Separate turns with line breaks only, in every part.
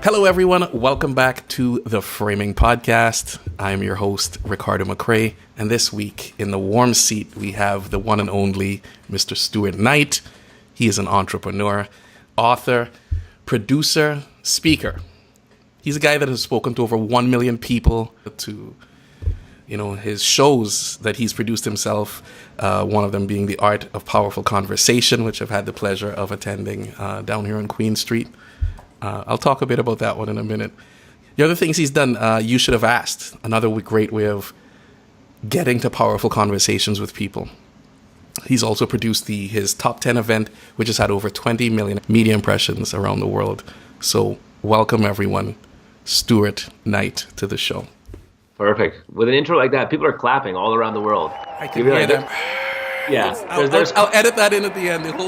Hello, everyone. Welcome back to the Framing Podcast. I'm your host, Ricardo McRae. And this week, in the warm seat, we have the one and only Mr. Stuart Knight. He is an entrepreneur, author, producer, speaker. He's a guy that has spoken to over 1 million people, to his shows that he's produced himself, one of them being The Art of Powerful Conversation, which I've had the pleasure of attending down here on Queen Street. I'll talk a bit about that one in a minute. The other things he's done, You Should Have Asked, another great way of getting to powerful conversations with people. He's also produced his Top 10 event, which has had over 20 million media impressions around the world. So welcome, everyone, Stuart Knight, to the show.
Perfect. With an intro like that, people are clapping all around the world.
I can hear them.
Yeah.
I'll edit that in at the end. There'll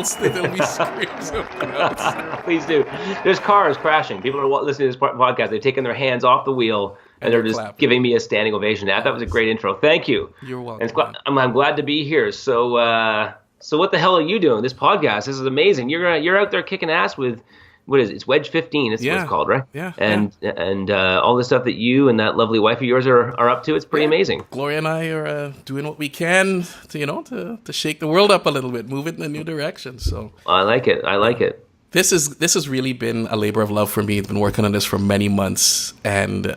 be screams of crowds.
Please do. There's cars crashing. People are listening to this podcast. They've taken their hands off the wheel, and they're just giving me a standing ovation. I thought it was a great intro. Thank you.
You're welcome.
And I'm glad to be here. So what the hell are you doing? This podcast, this is amazing. You're out there kicking ass with, what is it? It's Wedge 15. It's what it's called, right?
Yeah.
And all the stuff that you and that lovely wife of yours are up to, it's pretty amazing.
Gloria and I are doing what we can to shake the world up a little bit, move it in a new direction. So
I like it. This
has really been a labor of love for me. I've been working on this for many months, and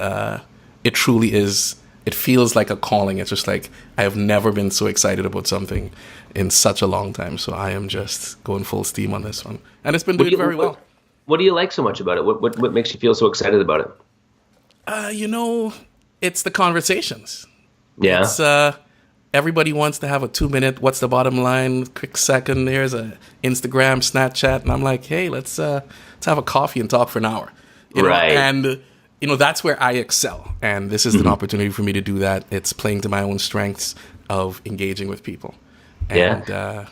it truly is. It feels like a calling. It's just like I have never been so excited about something in such a long time. So I am just going full steam on this one, and it's been doing very well.
What do you like so much about it? What makes you feel so excited about it?
It's the conversations.
Yeah.
It's, everybody wants to have a 2-minute, what's the bottom line, quick second, there's a Instagram, Snapchat, and I'm like, hey, let's have a coffee and talk for an hour.
Right.
And, that's where I excel. And this is an opportunity for me to do that. It's playing to my own strengths of engaging with people. And,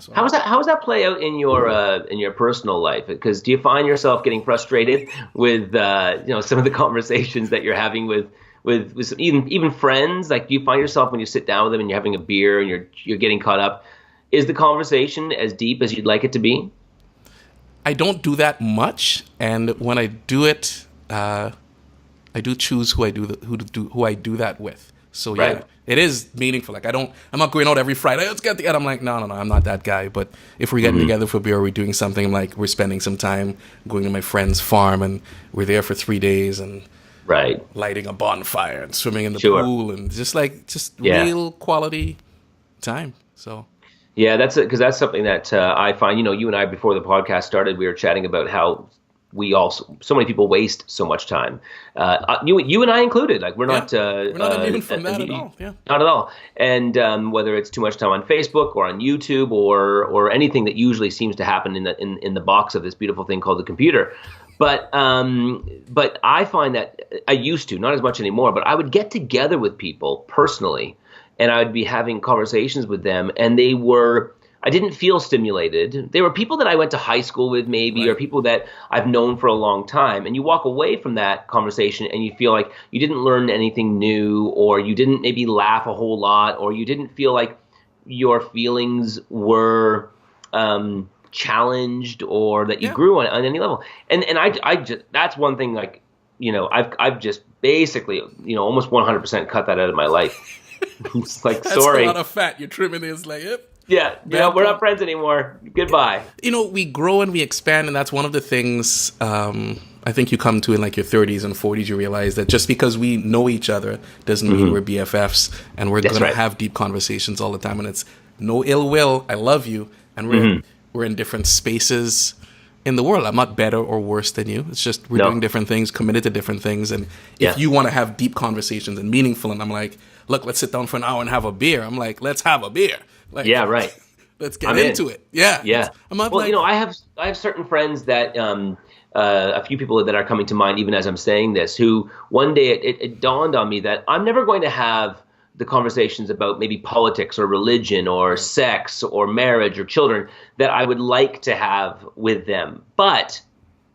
So
how does that play out in your personal life? Because do you find yourself getting frustrated with some of the conversations that you're having with some, even friends? Like, do you find yourself when you sit down with them and you're having a beer and you're getting caught up? Is the conversation as deep as you'd like it to be?
I don't do that much, and when I do it, I do choose who I do that with. So yeah.
Right.
It is meaningful. Like I'm not going out every Friday. Let's get together. I'm like, no, I'm not that guy. But if we're getting together for beer, we're doing something like we're spending some time going to my friend's farm, and we're there for 3 days and lighting a bonfire and swimming in the pool and just real quality time. So
yeah, that's something that I find. You and I, before the podcast started, we were chatting about how so many people waste so much time. You and I included. Like we're not
immune from that at all. Yeah,
not at all. And whether it's too much time on Facebook or on YouTube or anything that usually seems to happen in the box of this beautiful thing called the computer. But I find that I used to, not as much anymore. But I would get together with people personally, and I would be having conversations with them, and I didn't feel stimulated. They were people that I went to high school with maybe, or people that I've known for a long time. And you walk away from that conversation and you feel like you didn't learn anything new, or you didn't maybe laugh a whole lot, or you didn't feel like your feelings were challenged, or that you grew on any level. And I just, that's one thing, like, I've just basically, almost 100% cut that out of my life. It's like,
that's
sorry.
a lot of fat you're trimming. Is like, yep.
Yeah, we're not friends anymore. Goodbye.
We grow and we expand, and that's one of the things I think you come to in like your 30s and 40s. You realize that just because we know each other doesn't mean we're BFFs, and we're going to have deep conversations all the time. And it's no ill will. I love you, and we're in different spaces in the world. I'm not better or worse than you. It's just we're doing different things, committed to different things. And if you want to have deep conversations and meaningful, and I'm like, look, let's sit down for an hour and have a beer. I'm like, let's have a beer. Like,
yeah, right.
Let's get into it. Yeah.
Yeah. I have certain friends that a few people that are coming to mind even as I'm saying this, who one day it dawned on me that I'm never going to have the conversations about maybe politics or religion or sex or marriage or children that I would like to have with them. But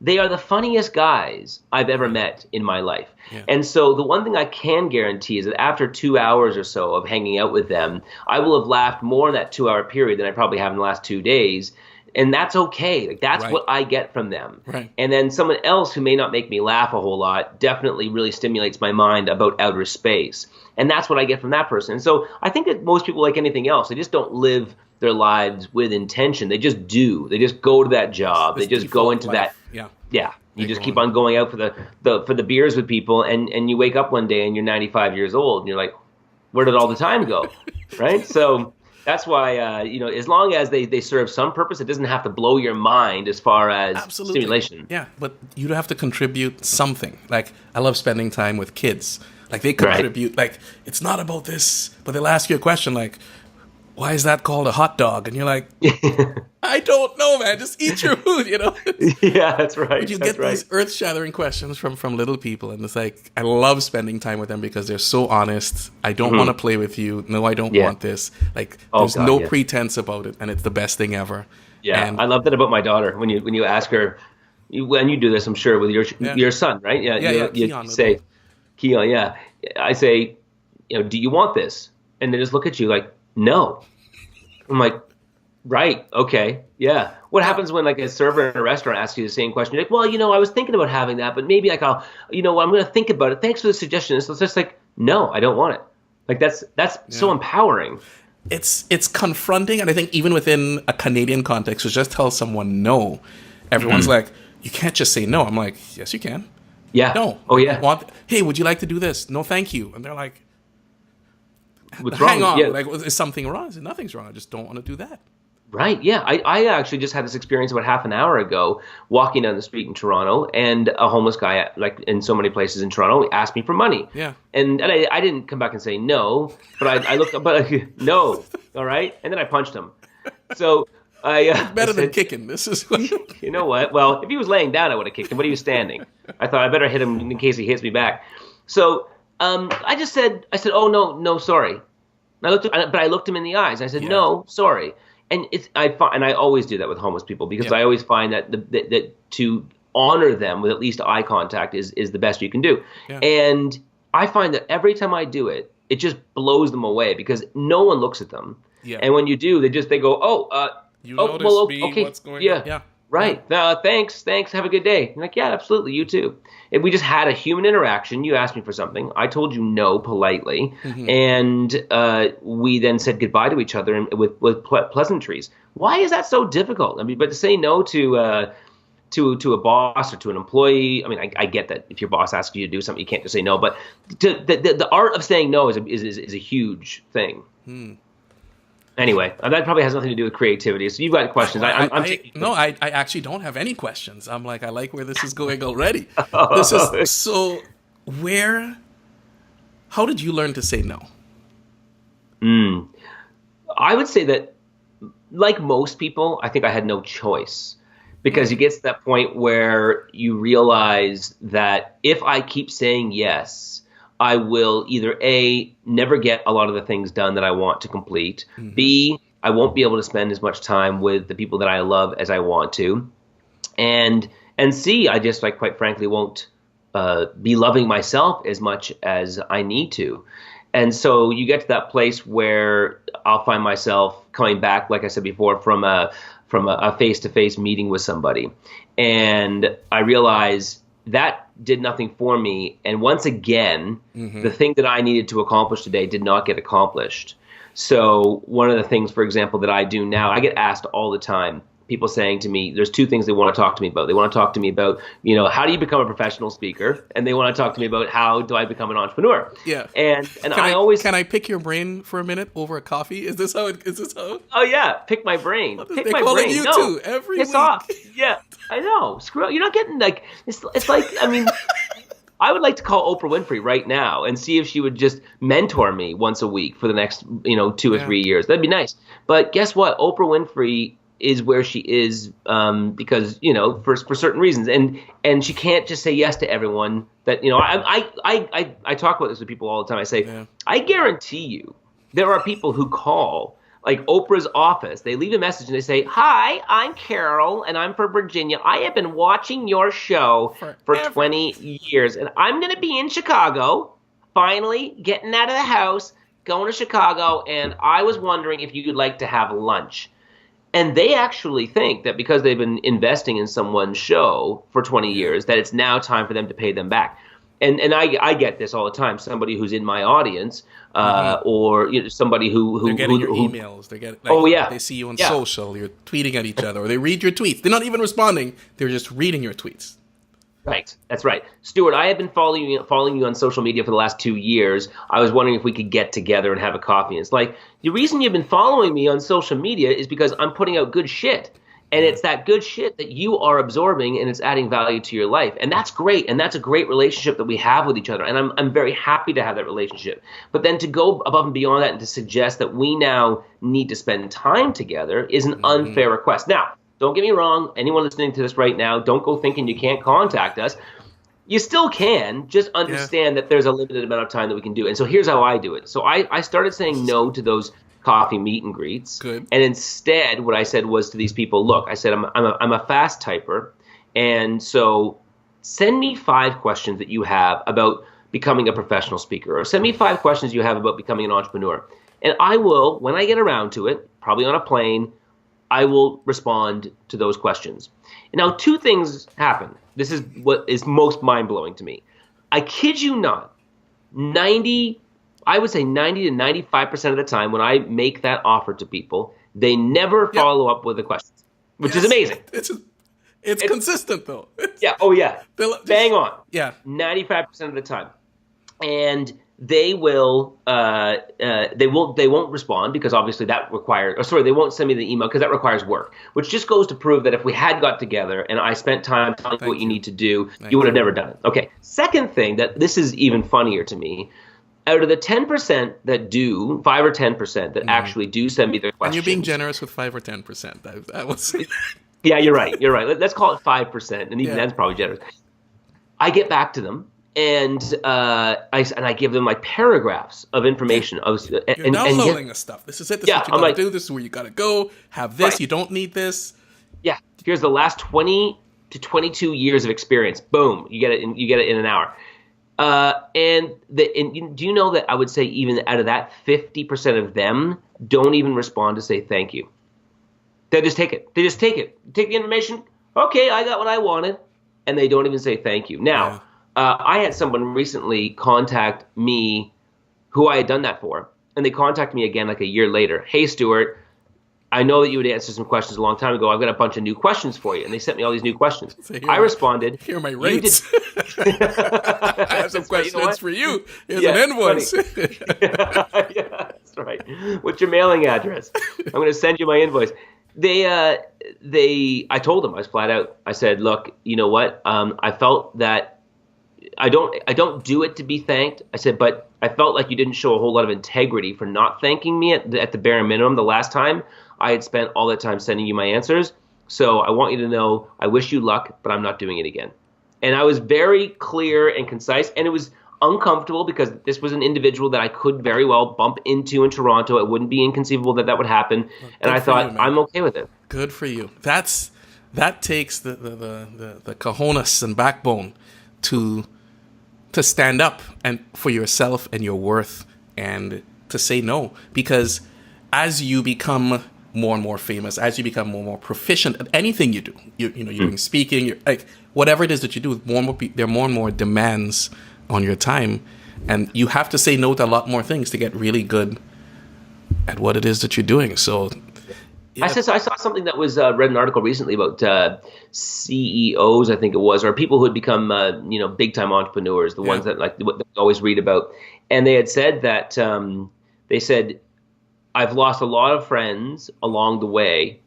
they are the funniest guys I've ever met in my life. Yeah. And so the one thing I can guarantee is that after 2 hours or so of hanging out with them, I will have laughed more in that 2 hour period than I probably have in the last 2 days. And that's okay. Like that's
Right.
what I get from them.
Right.
And then someone else who may not make me laugh a whole lot definitely really stimulates my mind about outer space. And that's what I get from that person. And so I think that most people, like anything else, they just don't live their lives with intention. They just do. They just go to that job.
This
They just go into
life.
that.
Yeah.
Yeah. You just keep
on.
on going out for the beers with people, and you wake up one day and you're 95 years old and you're like, where did all the time go? Right? So that's why, as long as they serve some purpose, it doesn't have to blow your mind as far as
Absolutely.
stimulation.
Yeah, but you have to contribute something. Like, I love spending time with kids. Like, they contribute. Like, it's not about this, but they'll ask you a question like, why is that called a hot dog? And you're like, I don't know, man. Just eat your food,
Yeah, that's right.
But you get these earth-shattering questions from little people, and it's like, I love spending time with them because they're so honest. I don't want to play with you. No, I don't want this. Like, there's no pretense about it, and it's the best thing ever.
Yeah,
and
I love that about my daughter. When you ask her, when you do this, I'm sure with your son, right? Yeah, you say, Keon, yeah. I say, do you want this? And they just look at you like, no. I'm like, right, okay, yeah. What happens when like a server in a restaurant asks you the same question? You're like, well, I was thinking about having that, but maybe like I'm going to think about it. Thanks for the suggestion. So it's just like, no, I don't want it. Like that's so empowering.
It's confronting, and I think even within a Canadian context, to just tell someone no, everyone's like, you can't just say no. I'm like, yes, you can.
Yeah.
No.
Oh yeah.
Hey, would you like to do this? No, thank you. And they're like,
what's
hang
wrong?
on.
Yeah.
Like, is something wrong? I said, nothing's wrong. I just don't want to do that.
Right. Yeah. I actually just had this experience about half an hour ago, walking down the street in Toronto, and a homeless guy, like in so many places in Toronto, asked me for money.
Yeah.
And I didn't come back and say no, but I looked up, but no. All right. And then I punched him. So
Better than kicking. This is what...
You know what? Well, if he was laying down, I would have kicked him, but he was standing. I thought I better hit him in case he hits me back. So I said, oh no, sorry. And I looked him in the eyes. I said, no, sorry. And I always do that with homeless people because I always find that that to honor them with at least eye contact is the best you can do. Yeah. And I find that every time I do it, it just blows them away because no one looks at them. Yeah. And when you do, they go,
noticed me, okay, what's going on? Yeah.
Right. Thanks. Have a good day. I'm like, yeah, absolutely. You too. And we just had a human interaction. You asked me for something. I told you no politely. Mm-hmm. And we then said goodbye to each other with pleasantries. Why is that so difficult? I mean, but to say no to a boss or to an employee, I mean, I get that if your boss asks you to do something, you can't just say no. But the art of saying no is a huge thing. Anyway, that probably has nothing to do with creativity. So you've got questions.
I actually don't have any questions. I'm like, I like where this is going already. How did you learn to say no?
I would say that, like most people, I think I had no choice. Because you get to that point where you realize that if I keep saying yes, I will either A, never get a lot of the things done that I want to complete. Mm-hmm. B, I won't be able to spend as much time with the people that I love as I want to. And C, I just quite frankly won't be loving myself as much as I need to. And so you get to that place where I'll find myself coming back, like I said before, from a face-to-face meeting with somebody. And I realize that did nothing for me. And once again, the thing that I needed to accomplish today did not get accomplished. So one of the things, for example, that I do now, I get asked all the time, people saying to me, there's two things they want to talk to me about. They want to talk to me about, how do you become a professional speaker? And they want to talk to me about how do I become an entrepreneur?
Yeah.
And
Can I pick your brain for a minute over a coffee? Is this how?
Oh yeah, pick my brain. Pick my brain.
You too every week.
Off. Yeah, I know. Screw it. You're not getting it's like, I mean, I would like to call Oprah Winfrey right now and see if she would just mentor me once a week for the next 2 or 3 years. That'd be nice. But guess what? Oprah Winfrey is where she is because for certain reasons, and she can't just say yes to everyone. That I talk about this with people all the time. I say, I guarantee you there are people who call like Oprah's office. They leave a message and they say, "Hi, I'm Carol and I'm from Virginia. I have been watching your show for 20 years and I'm going to be in Chicago, finally getting out of the house, going to Chicago, and I was wondering if you'd like to have lunch." And they actually think that because they've been investing in someone's show for 20 years, that it's now time for them to pay them back. And I get this all the time. Somebody who's in my audience, or somebody who
they're getting your emails. They get they see you on social. You're tweeting at each other, or they read your tweets. They're not even responding. They're just reading your tweets.
Right, that's right, Stuart. I have been following you on social media for the last 2 years. I was wondering if we could get together and have a coffee. And it's like, the reason you've been following me on social media is because I'm putting out good shit. And it's that good shit that you are absorbing, and it's adding value to your life. And that's great. And that's a great relationship that we have with each other. And I'm very happy to have that relationship. But then to go above and beyond that and to suggest that we now need to spend time together is an unfair request. Now, don't get me wrong. Anyone listening to this right now, don't go thinking you can't contact us. You still can. Just understand that there's a limited amount of time that we can do. And so here's how I do it. So I started saying no to those coffee meet and greets.
Good.
And instead, what I said was to these people, look, I said, I'm a fast typer. And so send me 5 questions that you have about becoming a professional speaker, or send me 5 questions you have about becoming an entrepreneur. And I will, when I get around to it, probably on a plane, I will respond to those questions. And now 2 things happen. This is what is most mind-blowing to me. I kid you not, 90 to 95% of the time when I make that offer to people, they never follow up with the questions, which is amazing.
It's consistent though.
Bang on.
Yeah.
95% of the time. And they won't respond because obviously that requires, they won't send me the email because that requires work, which just goes to prove that if we had got together and I spent time telling you what you need to do, you would have never done it. Okay. Second thing, that this is even funnier to me. Out of the 10% that do, 5 or 10% that actually do send me their questions.
And you're being generous with 5 or 10%. I will say that.
Yeah, you're right. You're right. Let's call it 5%, and even that's probably generous. I get back to them, and I give them like paragraphs of information.
You're downloading the stuff. This is it. This is what you got to do. This is where you got to go. Have this. Right. You don't need this.
Yeah. Here's the last 20 to 22 years of experience. Boom. You get it in an hour. And do you know that I would say even out of that, 50% of them don't even respond to say thank you. They just take it. They just take it. Take the information. Okay, I got what I wanted. And they don't even say thank you. Now, I had someone recently contact me who I had done that for. And they contacted me again like a year later. Hey, Stuart, I know that you would answer some questions a long time ago. I've got a bunch of new questions for you. And they sent me all these new questions. So I responded.
Here are my rates. I have some questions for you. Here's an invoice.
Yeah, that's right. What's your mailing address? I'm going to send you my invoice. I told them, I was flat out. I said, look, you know what? I felt that I don't do it to be thanked. I said, but I felt like you didn't show a whole lot of integrity for not thanking me at the bare minimum the last time. I had spent all that time sending you my answers. So I want you to know, I wish you luck, but I'm not doing it again. And I was very clear and concise, and it was uncomfortable because this was an individual that I could very well bump into in Toronto. It wouldn't be inconceivable that would happen. And I thought, I'm okay with it.
Good for you. That takes the cojones and backbone to stand up and for yourself and your worth and to say no. Because as you become more and more famous, as you become more and more proficient at anything you do, you're doing speaking, you're like whatever it is that you do, there are more and more demands on your time, and you have to say no to a lot more things to get really good at what it is that you're doing. So yeah. I saw something that was read an article recently about CEOs, I think it was, or people who had become big time entrepreneurs, the ones that like what they always read about, and they had said that they said, I've lost a lot of friends along the way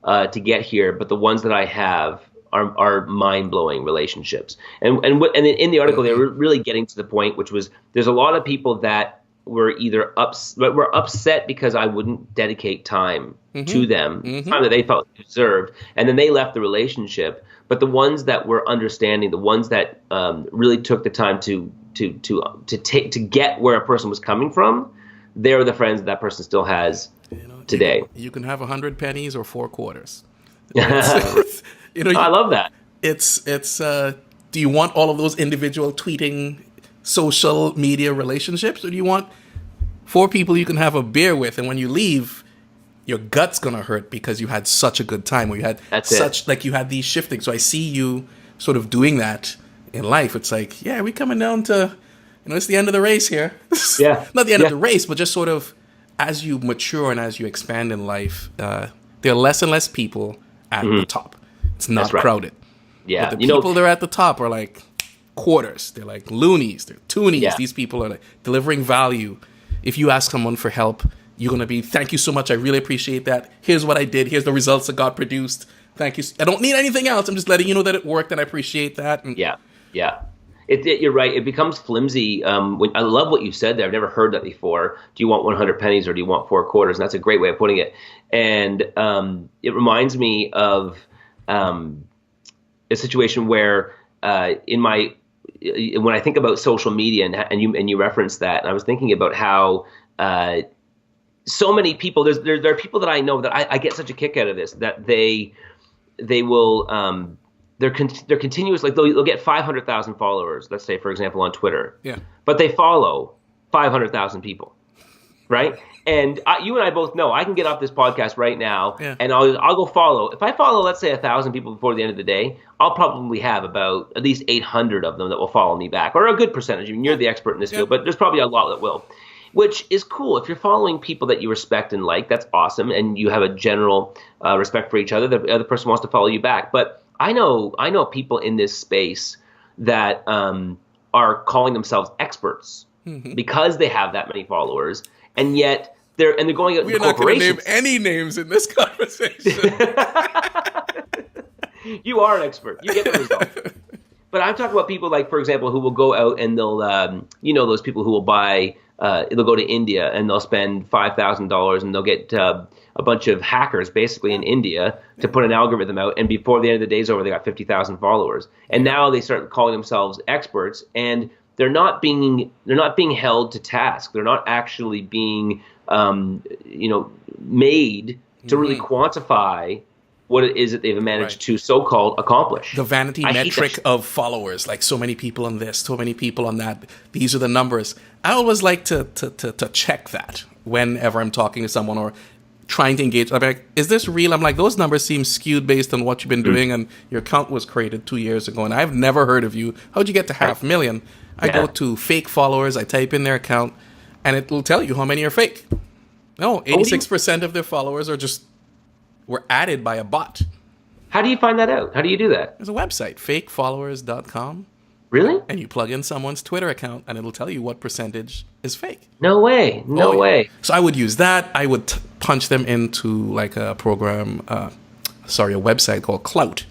to get here, but the ones that I have are mind-blowing relationships. And in the article, they were really getting to the point, which was there's a lot of people that were either upset because I wouldn't dedicate time to them, time that they felt deserved, and then they left the relationship. But the ones that were understanding, the ones that really took the time to get where a person was coming from, they're the friends that person still has today. You can have 100 pennies or 4 quarters.
I love that.
It's do you want all of those individual tweeting social media relationships, or do you want 4 people you can have a beer with, and when you leave, your gut's gonna hurt because you had such a good time, or you had you had these shifting. So I see you sort of doing that in life. It's like, yeah, we're coming down to, it's the end of the race here.
Yeah.
Not the end of the race, but just sort of as you mature and as you expand in life, there are less and less people at the top. It's not crowded.
Yeah.
But the people that are at the top are like quarters. They're like loonies. They're toonies. Yeah. These people are like delivering value. If you ask someone for help, you're going to be, thank you so much. I really appreciate that. Here's what I did. Here's the results that got produced. Thank you. I don't need anything else. I'm just letting you know that it worked and I appreciate that. And
yeah. You're right. It becomes flimsy. I love what you said there. I've never heard that before. Do you want 100 pennies or do you want 4 quarters? And that's a great way of putting it. And it reminds me of a situation where when I think about social media and you referenced that, and I was thinking about how so many people, there are people that I know that I get such a kick out of this, that they will they're continuous, like they'll get 500,000 followers, let's say, for example, on Twitter.
Yeah.
But they follow 500,000 people, right? And you and I both know I can get off this podcast right now, and I'll go follow. If I follow, let's say, 1,000 people before the end of the day, I'll probably have about at least 800 of them that will follow me back, or a good percentage. I mean, you're the expert in this field, but there's probably a lot that will, which is cool. If you're following people that you respect and like, that's awesome, and you have a general respect for each other, the other person wants to follow you back. But I know people in this space that are calling themselves experts because they have that many followers, and yet they're going out. We're not going to name
any names in this conversation.
You are an expert. You get the result. But I'm talking about people like, for example, who will go out and they'll, those people who will buy. They'll go to India and they'll spend $5,000 and they'll get a bunch of hackers basically in India to put an algorithm out. And before the end of the day's over, they got 50,000 followers. And now they start calling themselves experts, and they're not being held to task. They're not actually being, made to really quantify what it is that they've managed to so-called accomplish.
The vanity metric of followers, like so many people on this, so many people on that. These are the numbers. I always like to check that whenever I'm talking to someone or trying to engage. I'm like, is this real? I'm like, those numbers seem skewed based on what you've been doing, and your account was created 2 years ago, and I've never heard of you. How'd you get to 500,000? I go to fake followers, I type in their account, and it will tell you how many are fake. No, 86% of their followers were added by a bot.
How do you find that out? How do you do that?
There's a website, fakefollowers.com.
Really?
And you plug in someone's Twitter account, and it'll tell you what percentage is fake.
No way. No way.
So I would use that. I would punch them into like a program, a website called Clout.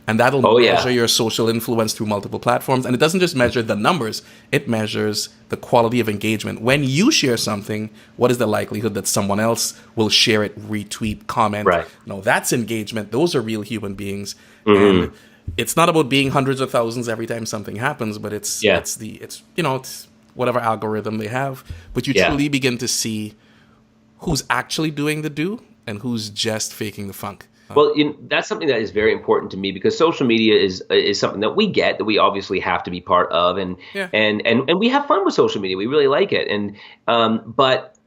And that'll measure your social influence through multiple platforms. And it doesn't just measure the numbers. It measures the quality of engagement. When you share something, what is the likelihood that someone else will share it, retweet, comment?
Right.
No, that's engagement. Those are real human beings. And it's not about being hundreds of thousands every time something happens, but it's whatever algorithm they have. But you truly begin to see who's actually doing the do and who's just faking the funk.
Well, that's something that is very important to me, because social media is something that we get, that we obviously have to be part of, and we have fun with social media. We really like it, and but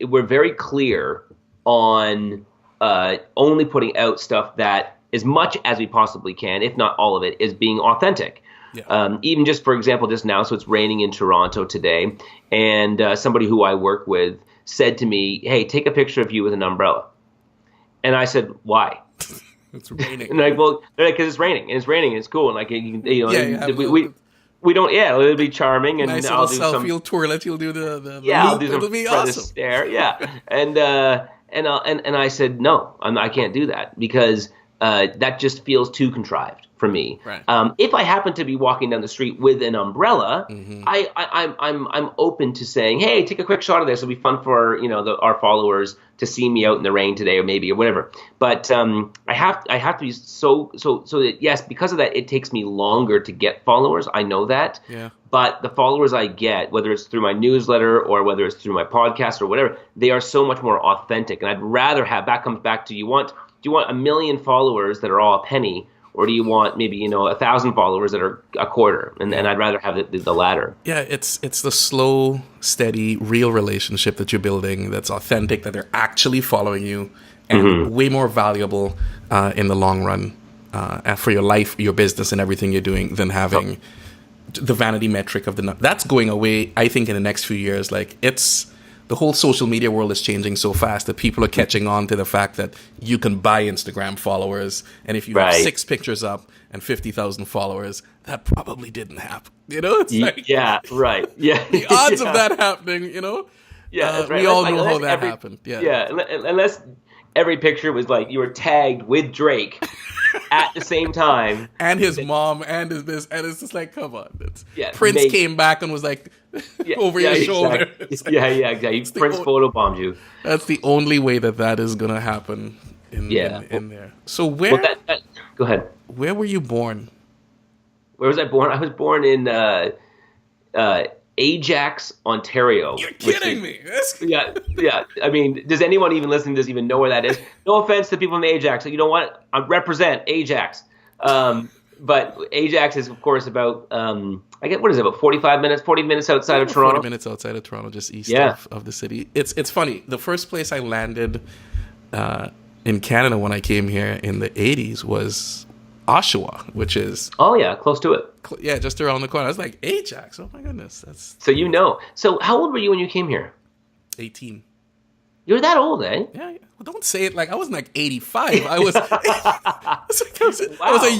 we're very clear on only putting out stuff that, as much as we possibly can, if not all of it, is being authentic. Yeah. Even just, for example, just now, so it's raining in Toronto today, and somebody who I work with said to me, "Hey, take a picture of you with an umbrella." And I said, "Why?"
It's raining.
And like, well, they're like, because it's raining, and it's raining, and it's cool, and like, we don't, it'll be charming, and
nice
I'll
do
some
selfie twirlet. You'll do the loop.
I'll do
It'll be awesome.
Stare, and I said, no, I can't do that, because that just feels too contrived for me.
Right.
If I happen to be walking down the street with an umbrella, I'm open to saying, hey, take a quick shot of this. It'll be fun for our followers to see me out in the rain today, or whatever. But I have to be so that, yes, because of that, it takes me longer to get followers. I know that.
Yeah. But
the followers I get, whether it's through my newsletter or whether it's through my podcast or whatever, they are so much more authentic. And I'd rather have, that comes back to, do you want 1 million followers that are all a penny, or do you want maybe 1,000 followers that are a quarter? And I'd rather have the latter.
Yeah, it's the slow, steady, real relationship that you're building that's authentic, that they're actually following you, and way more valuable in the long run for your life, your business, and everything you're doing than having the vanity metric of that's going away. I think in the next few years, like the whole social media world is changing so fast that people are catching on to the fact that you can buy Instagram followers, and if you have 6 pictures up and 50,000 followers, that probably didn't happen. It's like,
yeah, right, yeah.
The odds of that happening,
Yeah, that's right.
We all know how that happened. Yeah,
unless every picture was like you were tagged with Drake at the same time,
and his mom, and his this, and it's just like, come on. Prince came back and was like over your shoulder.
Exactly. Exactly. Prince photobombed you.
That's the only way that is gonna happen in there. So where?
Well, go ahead.
Where were you born?
Where was I born? I was born in Ajax, Ontario.
You're kidding me.
Yeah. I mean, does anyone even listening to this even know where that is? No offense to people in Ajax. You know what? I represent Ajax. But Ajax is, of course, about, what is it, about 40 minutes outside of Toronto?
40 minutes outside of Toronto, just east of the city. It's funny. The first place I landed in Canada when I came here in the 80s was Oshawa, which is...
Oh, yeah, close to it.
Yeah, just around the corner. I was like, Ajax, oh my goodness.
So So how old were you when you came here?
18.
You were that old, eh?
Yeah. Well, don't say it like I wasn't like 85. I was a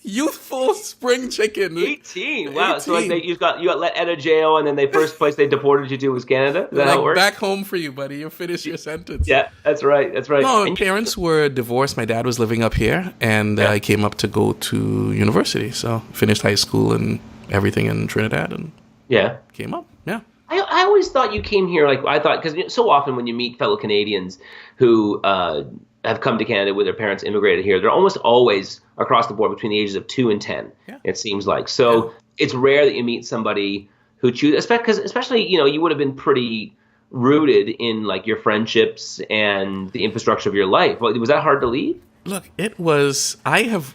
youthful spring chicken.
18. Wow. 18. So like you got let out of jail, and then the first place they deported you to was Canada. Is that how it works?
Back home for you, buddy. You finish your sentence.
Yeah, that's right.
No, my parents were divorced. My dad was living up here, and I came up to go to university. So finished high school and everything in Trinidad, and came up. Yeah.
I always thought you came here, because so often when you meet fellow Canadians who have come to Canada with their parents immigrated here, they're almost always across the board between the ages of 2 and 10, it seems like. So it's rare that you meet somebody who chooses, especially, you would have been pretty rooted in like your friendships and the infrastructure of your life. Was that hard to leave?
Look, it was,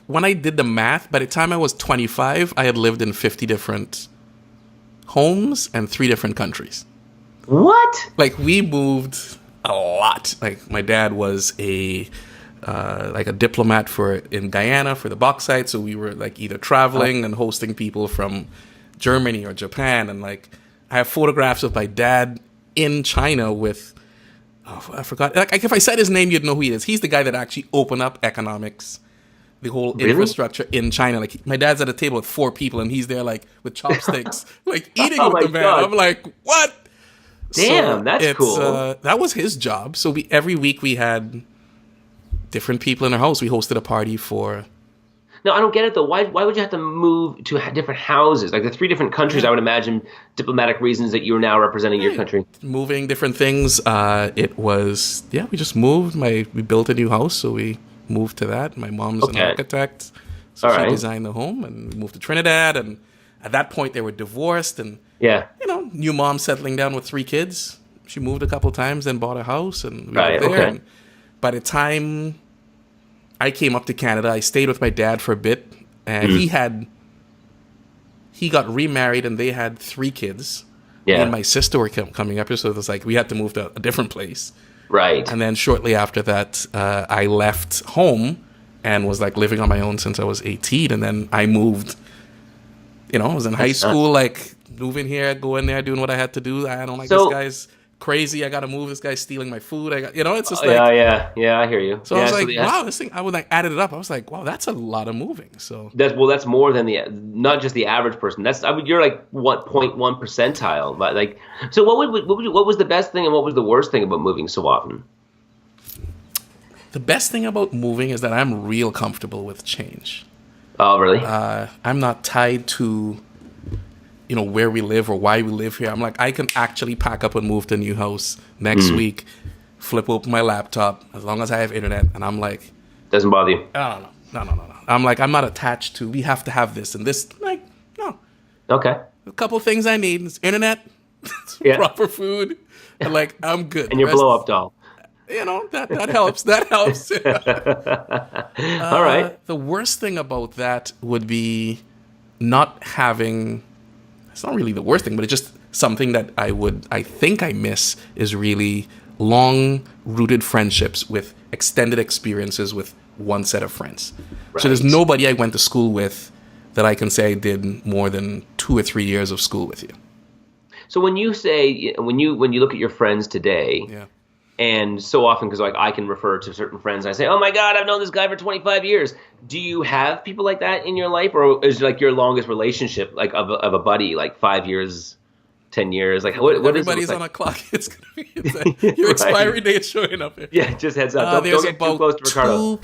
when I did the math, by the time I was 25, I had lived in 50 different homes and 3 different countries.
What?
Like, we moved a lot. Like, my dad was a diplomat in Guyana for the bauxite, so we were like either traveling and hosting people from Germany or Japan, and like I have photographs of my dad in China with I forgot. Like, if I said his name, you'd know who he is. He's the guy that actually opened up economics, the whole infrastructure in China. Like, my dad's at a table with 4 people, and he's there like with chopsticks, like eating with the man. God. I'm like, what?
Damn, that's cool.
That was his job. So every week we had different people in our house. We hosted a party for.
No, I don't get it though. Why would you have to move to different houses? Like the 3 different countries, I would imagine diplomatic reasons that you're now representing your country. Moving
different things. It was we just moved. We built a new house, so we moved to that. My mom's an architect, so she designed the home, and we moved to Trinidad. And at that point, they were divorced, and new mom settling down with 3 kids. She moved a couple times, then bought a house, and we were there. Okay. And by the time I came up to Canada, I stayed with my dad for a bit, and he got remarried, and they had 3 kids. Yeah. Me and my sister were coming up here, so it was like we had to move to a different place.
Right.
And then shortly after that, I left home and was like living on my own since I was 18, and then I moved. I was in high school, like moving here, going there, doing what I had to do. I don't like this guy's crazy. I got to move. This guy's stealing my food. It's just like
yeah. I hear you.
So I was like, wow, this thing. I would like added it up. I was like, wow, that's a lot of moving. So
that's more than not just the average person. You're like 0.1 percentile. But like, so what was the best thing and what was the worst thing about moving so often?
The best thing about moving is that I'm real comfortable with change.
Oh, really?
I'm not tied to where we live or why we live here. I'm like, I can actually pack up and move to a new house next week, flip open my laptop, as long as I have internet, and I'm like...
Doesn't bother you?
No. I'm like, I'm not attached to, we have to have this and this. Like, no.
Okay.
A couple things I need is internet, proper food, and like, I'm good.
And your blow-up doll.
that helps. That helps.
All right.
The worst thing about that would be not having. It's not really the worst thing, but it's just something that I think I miss is really long-rooted friendships with extended experiences with one set of friends. Right. So there's nobody I went to school with that I can say I did more than 2 or 3 years of school with you.
So when you say when you look at your friends today, and so often because I can refer to certain friends, and I say, "Oh my God, I've known this guy for 25 years." Do you have people like that in your life, or is like your longest relationship like of a buddy like 5 years, 10 years? Like what?
Everybody's on a clock. It's gonna be your expiry date showing up here.
Yeah, just heads up. Don't get too close to Ricardo.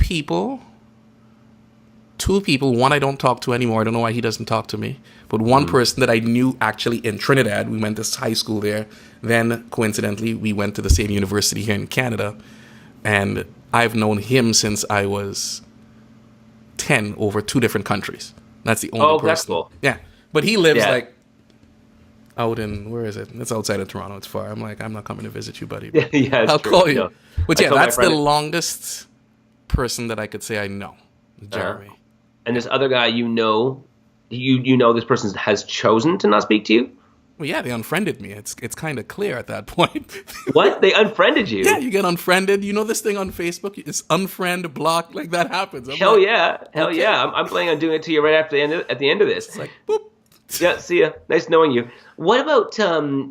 Two people. One I don't talk to anymore. I don't know why he doesn't talk to me. But one person that I knew actually in Trinidad. We went to high school there. Then, coincidentally, we went to the same university here in Canada. And I've known him since I was 10 over 2 different countries. That's the only person. Oh, that's cool. Yeah. But he lives like out in, where is it? It's outside of Toronto. It's far. I'm like, I'm not coming to visit you, buddy. But I'll call you. No. But yeah, that's the longest person that I could say I know, Jeremy.
And this other guy, you know this person has chosen to not speak to you?
Well, yeah, they unfriended me. It's kind of clear at that point.
What? They unfriended you?
Yeah, you get unfriended. You know this thing on Facebook? It's unfriend, block, like that happens.
Hell yeah. I'm planning on doing it to you right after at the end of this.
It's like, boop.
Yeah, see ya. Nice knowing you. What about,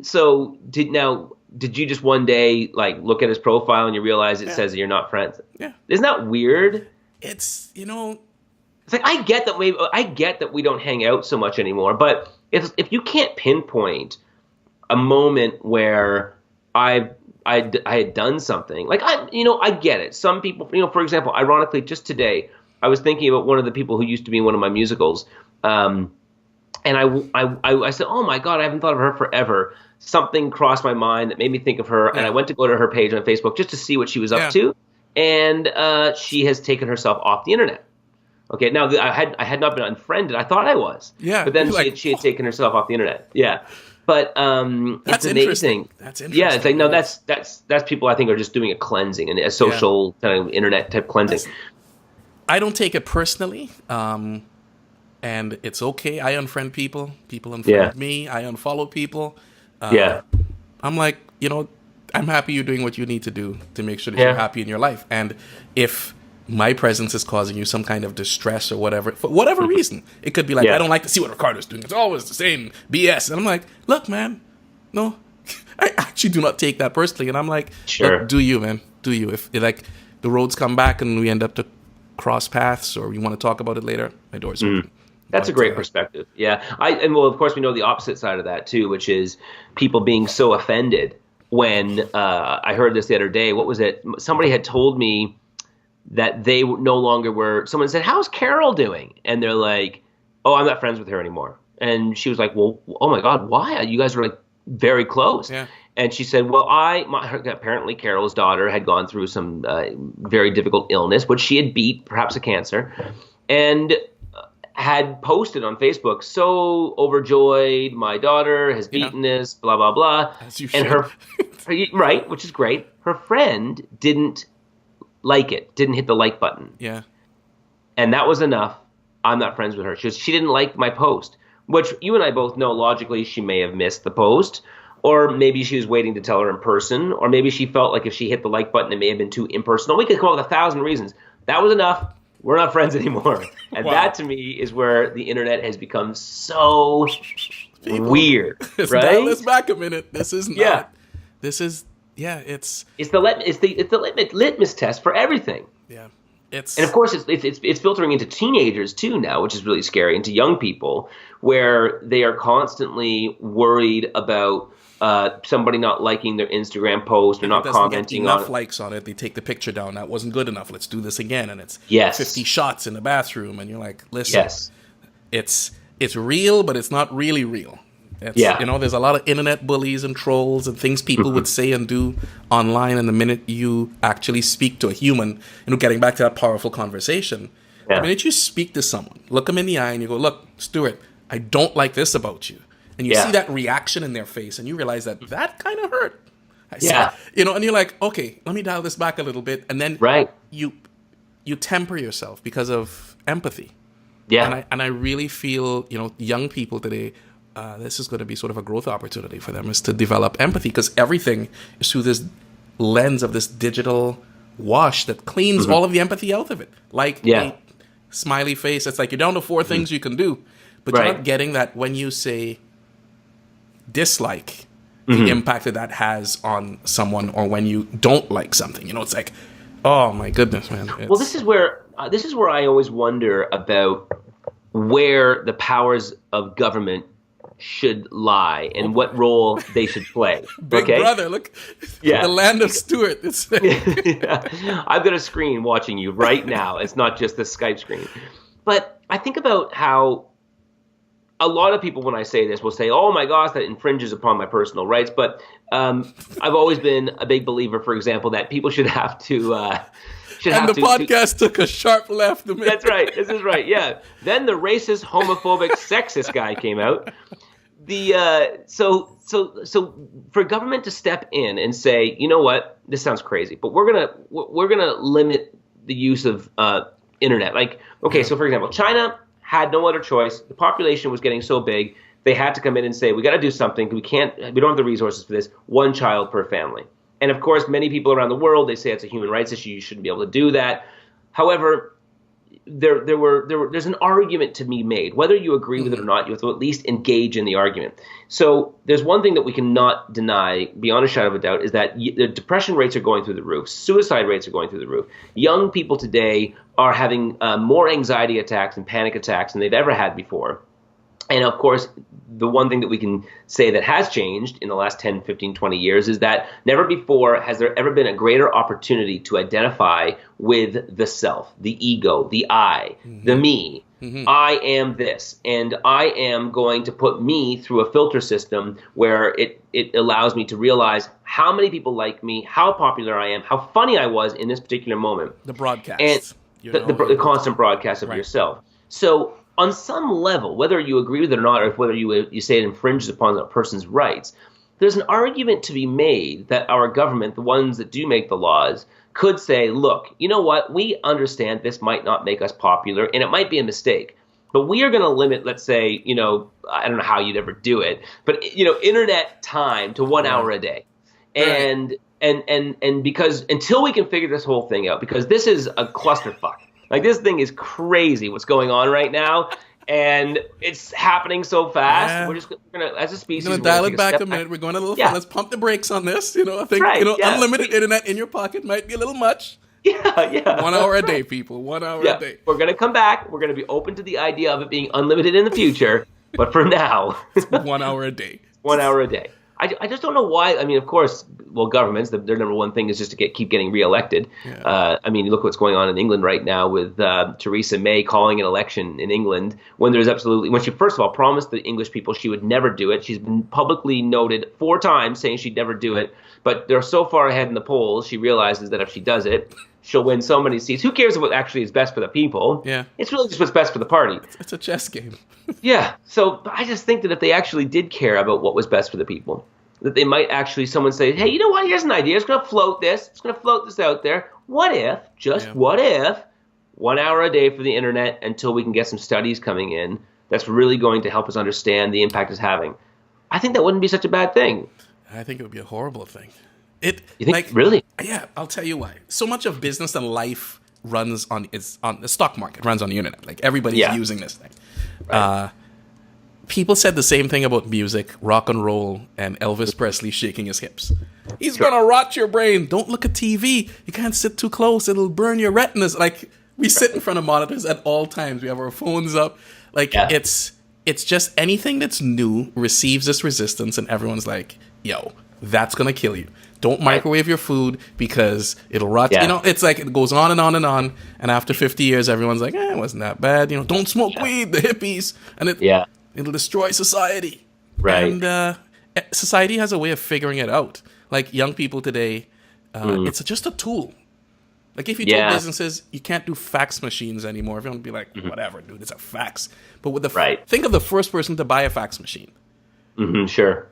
so did you just one day like look at his profile and you realize it says that you're not friends?
Yeah.
Isn't that weird?
It's,
It's like I get that we don't hang out so much anymore, but if you can't pinpoint a moment where I had done something, like I get it. Some people, for example, ironically, just today I was thinking about one of the people who used to be in one of my musicals, and I said, oh my God, I haven't thought of her forever. Something crossed my mind that made me think of her, and I went to go to her page on Facebook just to see what she was up to, and she has taken herself off the internet. Okay, now I had not been unfriended. I thought I was.
Yeah.
But then she had taken herself off the internet. Yeah. But it's amazing.
That's interesting.
Yeah, it's like no, that's people I think are just doing a cleansing and a social kind of internet type cleansing.
I don't take it personally, and it's okay. I unfriend people. People unfriend me. I unfollow people. I'm like, I'm happy you're doing what you need to do to make sure that you're happy in your life. And if my presence is causing you some kind of distress or whatever, for whatever reason, it could be like, I don't like to see what Ricardo's doing. It's always the same BS. And I'm like, look, man, no, I actually do not take that personally. And I'm like, look, do you, man? Do you? If like the roads come back and we end up to cross paths or you want to talk about it later, my door's open.
That's a great perspective. Yeah. Of course, we know the opposite side of that too, which is people being so offended when I heard this the other day. What was it? Somebody had told me that they no longer were. Someone said, "How's Carol doing?" And they're like, "Oh, I'm not friends with her anymore." And she was like, "Well, oh my God, why? You guys were like very close." Yeah. And she said, "Well, apparently Carol's daughter had gone through some very difficult illness, which she had beat, perhaps a cancer, and had posted on Facebook, so overjoyed, my daughter has beaten this, blah blah blah."
As you
and
should.
Right, which is great. Her friend didn't like it, didn't hit the like button.
Yeah.
And that was enough. I'm not friends with her. She didn't like my post, which you and I both know logically she may have missed the post, or maybe she was waiting to tell her in person, or maybe she felt like if she hit the like button, it may have been too impersonal. We could come up with 1,000 reasons. That was enough. We're not friends anymore. And that to me is where the internet has become so weird. Right?
Let's back a minute. This is not. Yeah. This is. Yeah, it's the
litmus test for everything.
Yeah,
and of course it's filtering into teenagers too now, which is really scary, into young people where they are constantly worried about somebody not liking their Instagram post or not commenting on it.
Enough likes on it, they take the picture down. That wasn't good enough. Let's do this again, and it's 50 shots in the bathroom, and you're like, listen, it's real, but it's not really real. There's a lot of internet bullies and trolls and things people would say and do online. And the minute you actually speak to a human, getting back to that powerful conversation, the minute you speak to someone, look them in the eye and you go, look, Stuart, I don't like this about you. And you see that reaction in their face and you realize that kind of hurt.
Yeah.
And you're like, okay, let me dial this back a little bit. And then you temper yourself because of empathy.
Yeah.
And I really feel, young people today, this is going to be sort of a growth opportunity for them, is to develop empathy, because everything is through this lens of this digital wash that cleans all of the empathy out of it. Like a smiley face. It's like you're down to 4 things you can do, but you're not getting that when you say dislike, the impact that has on someone, or when you don't like something. It's like, oh my goodness, man.
Well, this is where I always wonder about where the powers of government should lie and what role they should play.
Big brother, look, the land of Stuart.
I've got a screen watching you right now. It's not just the Skype screen. But I think about how a lot of people, when I say this, will say, oh my gosh, that infringes upon my personal rights. But I've always been a big believer, for example, that people should have to...
podcast took a sharp left.
That's right. This is right. Yeah. Then the racist, homophobic, sexist guy came out. So for government to step in and say, you know what, this sounds crazy, but we're gonna limit the use of internet. Like, okay, so for example, China had no other choice. The population was getting so big, they had to come in and say, we got to do something. We don't have the resources for this. 1 child per family. And of course, many people around the world, they say it's a human rights issue. You shouldn't be able to do that. However, there's an argument to be made. Whether you agree with it or not, you have to at least engage in the argument. So there's one thing that we cannot deny beyond a shadow of a doubt, is that the depression rates are going through the roof. Suicide rates are going through the roof. Young people today are having more anxiety attacks and panic attacks than they've ever had before. And of course, the one thing that we can say that has changed in the last 10, 15, 20 years is that never before has there ever been a greater opportunity to identify with the self, the ego, the I, the me. I am this, and I am going to put me through a filter system where it allows me to realize how many people like me, how popular I am, how funny I was in this particular moment.
The broadcast.
And the constant broadcast of yourself. So on some level, whether you agree with it or not, or whether you say it infringes upon a person's rights, there's an argument to be made that our government, the ones that do make the laws, could say, look, you know what, we understand this might not make us popular, and it might be a mistake, but we are going to limit, let's say, I don't know how you'd ever do it, but, internet time to 1 hour a day. And because until we can figure this whole thing out, because this is a clusterfuck. Like, this thing is crazy what's going on right now, and it's happening so fast. Yeah. We're going to, as a species,
we're going to dial it back a minute. We're going a little fast. Let's pump the brakes on this. I think unlimited internet in your pocket might be a little much.
Yeah.
1 hour a day, people. 1 hour a day.
We're going to come back. We're going to be open to the idea of it being unlimited in the future, but for now,
it's 1 hour a day.
1 hour a day. I just don't know why. I mean, of course, governments, their number one thing is just to keep getting reelected. Yeah. Look what's going on in England right now with Theresa May calling an election in England when she first of all promised the English people she would never do it. She's been publicly noted 4 times saying she'd never do it, but they're so far ahead in the polls, she realizes that if she does it, she'll win so many seats. Who cares what actually is best for the people?
Yeah.
It's really just what's best for the party.
It's a chess game.
Yeah. So I just think that if they actually did care about what was best for the people, that they might actually, someone say, hey, you know what? Here's an idea. It's going to float this. It's going to float this out there. What if, what if, 1 hour a day for the internet until we can get some studies coming in that's really going to help us understand the impact it's having? I think that wouldn't be such a bad thing.
I think it would be a horrible thing.
You think, really?
Yeah, I'll tell you why. So much of business and life runs on the stock market, runs on the internet. Like, everybody's using this thing. Right. People said the same thing about music, rock and roll, and Elvis Presley shaking his hips. He's going to rot your brain. Don't look at TV. You can't sit too close. It'll burn your retinas. Like, we sit in front of monitors at all times. We have our phones up. Like, it's just anything that's new receives this resistance, and everyone's like, yo, that's going to kill you. Don't microwave your food because it'll rot. Yeah. It's like it goes on and on and on. And after 50 years, everyone's like, it wasn't that bad. Don't smoke weed, the hippies. And it'll destroy society.
Right.
And society has a way of figuring it out. Like, young people today, it's just a tool. Like, if you told businesses you can't do fax machines anymore, everyone would be like, whatever, dude, it's a fax. But with think of the first person to buy a fax machine.
Sure.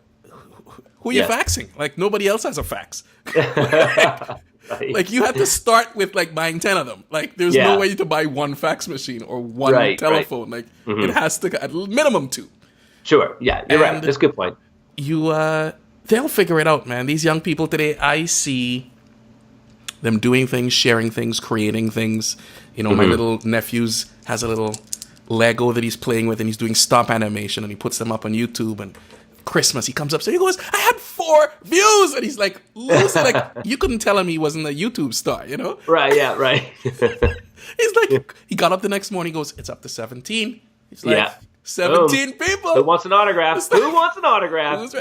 who are you faxing? Like, nobody else has a fax.
Right.
Like, you have to start with, like, buying 10 of them. Like, there's no way to buy one fax machine or one telephone. Like, it has to, at minimum, 2.
Sure. Yeah, you're right. That's a good point.
They'll figure it out, man. These young people today, I see them doing things, sharing things, creating things. You know, my little nephew's has a little Lego that he's playing with, and he's doing stop animation, and he puts them up on YouTube. And Christmas, he comes up, so he goes, I had 4 views, and he's like, losing, like, you couldn't tell him he wasn't a YouTube star, you know?
Right, yeah, right.
He's like, he got up the next morning, he goes, it's up to 17. He's like, 17 people.
Who wants an autograph? Who wants an autograph?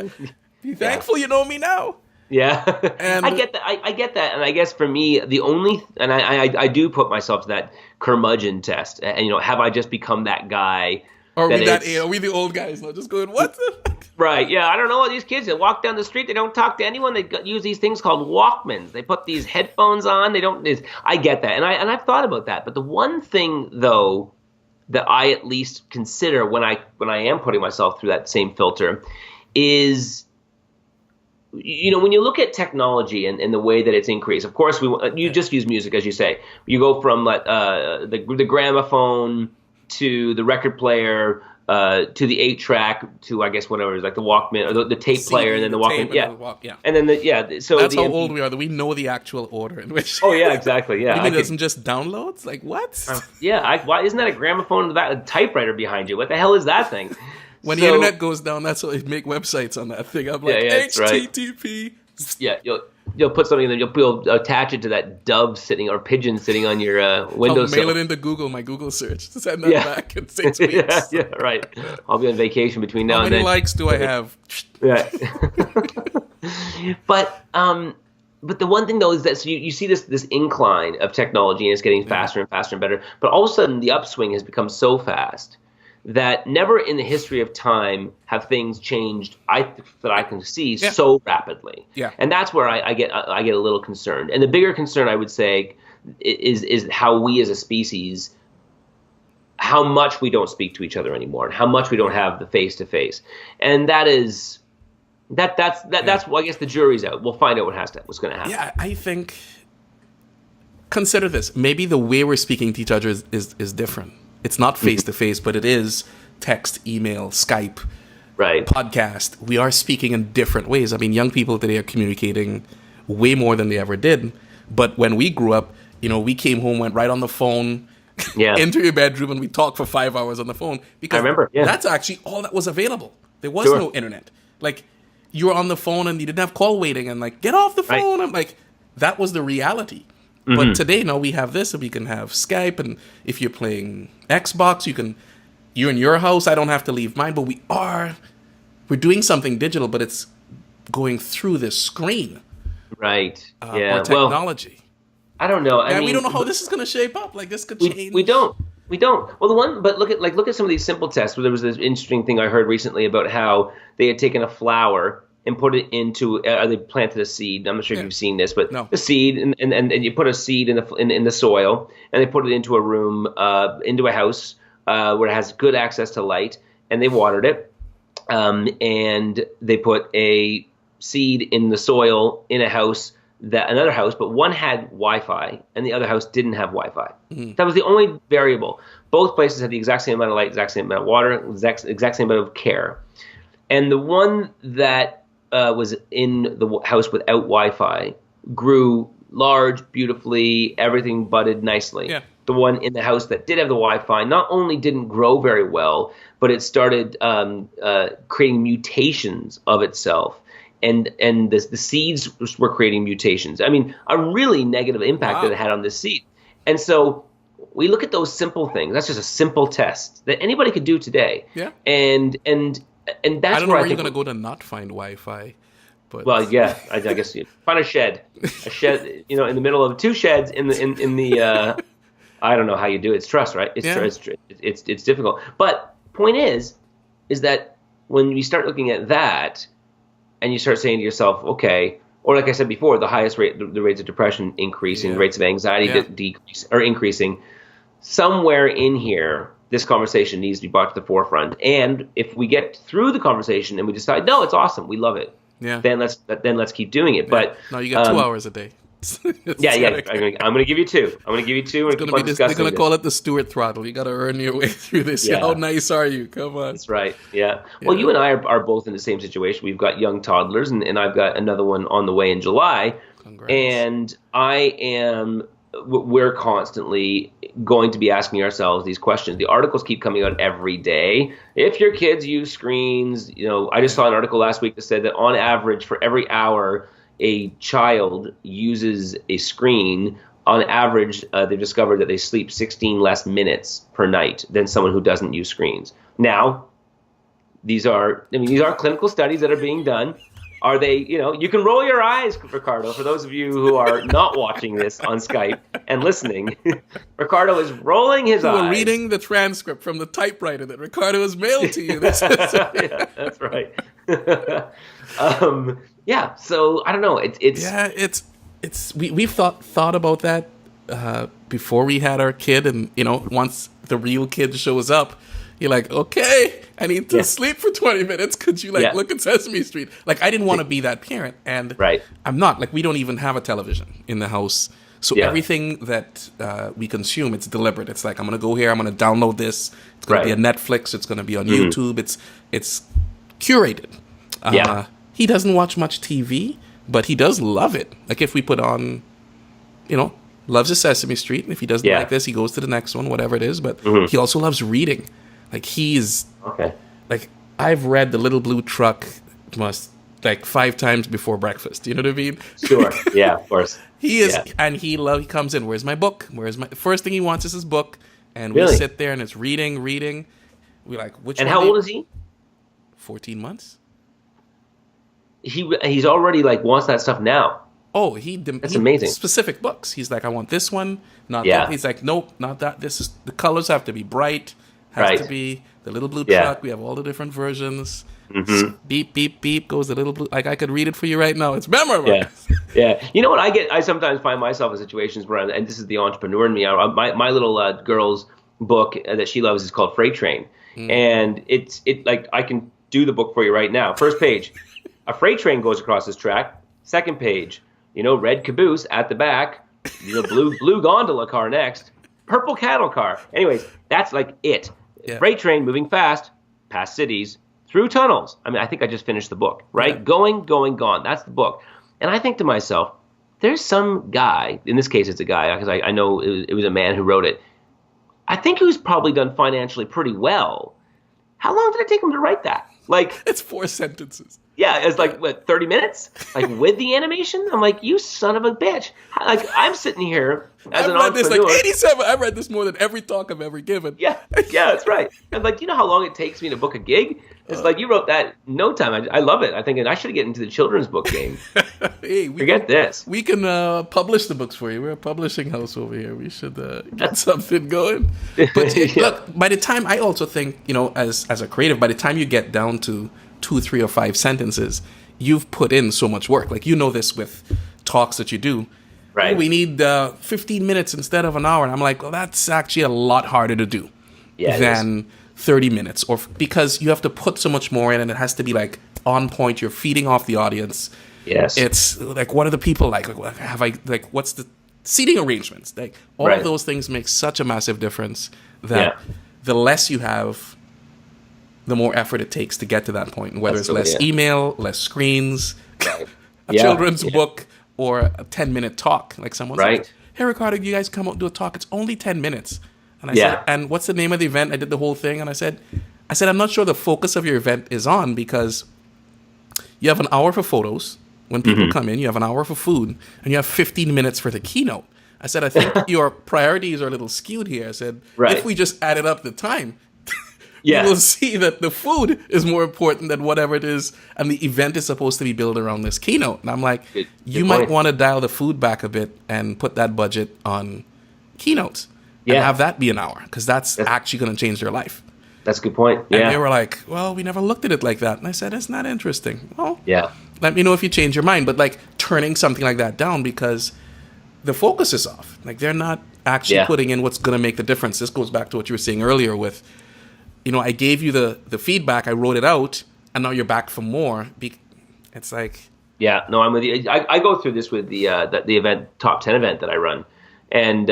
Be thankful you know me now.
Yeah, and I get that. I get that, and I guess for me, the only and I do put myself to that curmudgeon test, and you know, have I just become that guy?
Are we are we the old guys now? Just going, what the fuck?
Right? Yeah, I don't know. These kids that walk down the street, they don't talk to anyone. They use these things called Walkmans. They put these headphones on. They don't. I get that, and I've thought about that. But the one thing though that I at least consider when I am putting myself through that same filter is, you know, when you look at technology and the way that it's increased, of course, you just use music, as you say. You go from the gramophone to the record player to the 8-track to, I guess, whatever it is, like the Walkman or the tape CD, player, and then the Walkman. And then so
that's how old we are, that we know the actual order in which.
Oh yeah, exactly. Yeah,
you mean it isn't just downloads? Like what?
Why isn't that a gramophone with a typeuwriter behind you? What the hell is that thing?
When the internet goes down, that's how they make websites on that thing. I'm like, HTTP.
Right. Yeah, you'll put something, and then you'll attach it to that dove pigeon sitting on your windowsill.
I'll mail it into Google, my Google search. Send that back in 6 weeks.
Yeah, right. I'll be on vacation between now and then.
How many likes do I have?
Right. But the one thing though is that so you see this incline of technology, and it's getting faster and faster and better. But all of a sudden, the upswing has become so fast that never in the history of time have things changed that I can see so rapidly. Yeah. And that's where I get a little concerned. And the bigger concern, I would say, is how we as a species, how much we don't speak to each other anymore, and how much we don't have the face to face. And that's well, I guess the jury's out. We'll find out what's going to happen.
Yeah, I think, consider this. Maybe the way we're speaking to each other is different. It's not face-to-face, but it is text, email, Skype, podcast. We are speaking in different ways. I mean, young people today are communicating way more than they ever did. But when we grew up, you know, we came home, went right on the phone, into your bedroom, and we talked for 5 hours on the phone. Because I remember, that's actually all that was available. There was no internet. Like, you were on the phone, and you didn't have call waiting, and like, get off the phone. I'm like, that was the reality. But today, now we have this, and we can have Skype, and if you're playing Xbox, you're in your house, I don't have to leave mine, but we're doing something digital, but it's going through this screen.
Right.
Or technology.
Well, I don't know. I mean,
we don't know how this is going to shape up. Like, this could change.
We don't. Well, look at some of these simple tests. Where there was this interesting thing I heard recently about how they had taken a flower and put it into, they planted a seed. I'm not sure if you've seen this, but the seed, and you put a seed in the soil, and they put it into a room, into a house where it has good access to light, and they watered it, and they put a seed in the soil in another house, but one had Wi-Fi, and the other house didn't have Wi-Fi. That was the only variable. Both places had the exact same amount of light, exact same amount of water, exact same amount of care. And the one that was in the house without Wi-Fi grew large, beautifully, everything budded nicely. Yeah. The one in the house that did have the Wi-Fi not only didn't grow very well, but it started creating mutations of itself. And the seeds were creating mutations. I mean, a really negative impact that it had on the seed. And so we look at those simple things. That's just a simple test that anybody could do today. Yeah. And that's
I don't know where you're going to go to not find Wi-Fi. But
well, yeah, I guess you find a shed, you know, in the middle of 2 sheds in the I don't know how you do it. It's trust, right? It's difficult. But point is that when you start looking at that and you start saying to yourself, okay, or like I said before, the highest rate, the rates of depression increasing, the rates of anxiety decrease or increasing, somewhere in here, this conversation needs to be brought to the forefront. And if we get through the conversation and we decide, no, it's awesome, we love it,
Yeah.
then let's keep doing it. But
no, you got 2 hours a day.
yeah. I'm going to give you two. I'm going to give you two.
They're going to call it the Stuart throttle. You got to earn your way through this. Yeah. How nice are you? Come on.
That's right. Yeah. Well, you and I are both in the same situation. We've got young toddlers, and I've got another one on the way in July.
Congrats.
And we're constantly going to be asking ourselves these questions. The articles keep coming out every day. If your kids use screens, I just saw an article last week that said that on average for every hour a child uses a screen, on average, they've discovered that they sleep 16 less minutes per night than someone who doesn't use screens. Now, these are clinical studies that are being done. Are they, you can roll your eyes, Ricardo, for those of you who are not watching this on Skype and listening. Ricardo is rolling his eyes.
We're reading the transcript from the typewriter that Ricardo has mailed to you.
Yeah, that's right. Yeah, so I don't know.
We've thought about that before we had our kid, and once the real kid shows up, you're like, okay, I need to sleep for 20 minutes. Could you look at Sesame Street? Like, I didn't want to be that parent, and I'm not. Like, we don't even have a television in the house, so everything that we consume, it's deliberate. It's like, I'm gonna go here, I'm gonna download this. It's gonna be on Netflix. It's gonna be on YouTube. It's curated. He doesn't watch much TV, but he does love it. Like, if we put on, loves his Sesame Street. And if he doesn't like this, he goes to the next one, whatever it is. But he also loves reading. Like, he's like, I've read The Little Blue Truck 5 times before breakfast. You know what I mean?
Sure. Yeah, of course.
He is, and he comes in. Where's my book? First thing he wants is his book, and we sit there and it's reading. We like, which?
And how old is he?
14 months.
He's already wants that stuff now.
Oh,
that's amazing.
Specific books. He's like, I want this one, not that. He's like, nope, not that. The colors have to be bright. Has to be the Little Blue Truck. We have all the different versions. Mm-hmm. Beep, beep, beep goes the Little Blue. Like, I could read it for you right now. It's memorable.
Yeah. You know what I sometimes find myself in situations where, and this is the entrepreneur in me. My little girl's book that she loves is called Freight Train, and it's I can do the book for you right now. First page, a freight train goes across this track. Second page, red caboose at the back, blue gondola car next, purple cattle car. Anyways, that's it. Yeah. Freight train moving fast, past cities, through tunnels. I mean, I think I just finished the book, right? Yeah. Going, gone. That's the book. And I think to myself, there's some guy, in this case it's a guy, because I know it was a man who wrote it. I think he was probably done financially pretty well. How long did it take him to write that?
It's 4 sentences.
Yeah, it's 30 minutes? With the animation? I'm like, you son of a bitch. I'm sitting here as an entrepreneur.
I've read this 87. I've read this more than every talk I've ever given.
Yeah, that's right. I'm like, you know how long it takes me to book a gig? It's you wrote that in no time. I love it. I think I should get into the children's book game. Hey, forget this.
We can publish the books for you. We're a publishing house over here. We should get something going. But look, by the time, I also think, as a creative, by the time you get down to 2, 3, or 5 sentences, you've put in so much work. This with talks that you do. Right. We need 15 minutes instead of an hour. And I'm like, well, that's actually a lot harder to do than 30 minutes. Because you have to put so much more in, and it has to be on point. You're feeding off the audience.
Yes.
It's what are the people like? What's the seating arrangements? All of those things make such a massive difference that the less you have, the more effort it takes to get to that point. Whether it's less email, less screens, a children's book, or a 10-minute talk. Someone's like, hey, Ricardo, you guys come out and do a talk. It's only 10 minutes. And I said, and what's the name of the event? I did the whole thing. And I said, I'm not sure the focus of your event is on, because you have an hour for photos. When people come in, you have an hour for food, and you have 15 minutes for the keynote. I said, I think your priorities are a little skewed here. I said, if we just added up the time, you will see that the food is more important than whatever it is, and the event is supposed to be built around this keynote. And I'm like, you might want to dial the food back a bit and put that budget on keynotes and have that be an hour, because that's actually going to change their life.
That's a good point.
Yeah. And they were like, well, we never looked at it like that. And I said, it's not interesting. Well, let me know if you change your mind. But turning something like that down because the focus is off. They're not actually putting in what's going to make the difference. This goes back to what you were saying earlier with, I gave you the feedback, I wrote it out, and now you're back for more. It's like,
Yeah, no, I'm with you. I go through this with the event top 10 event that I run, and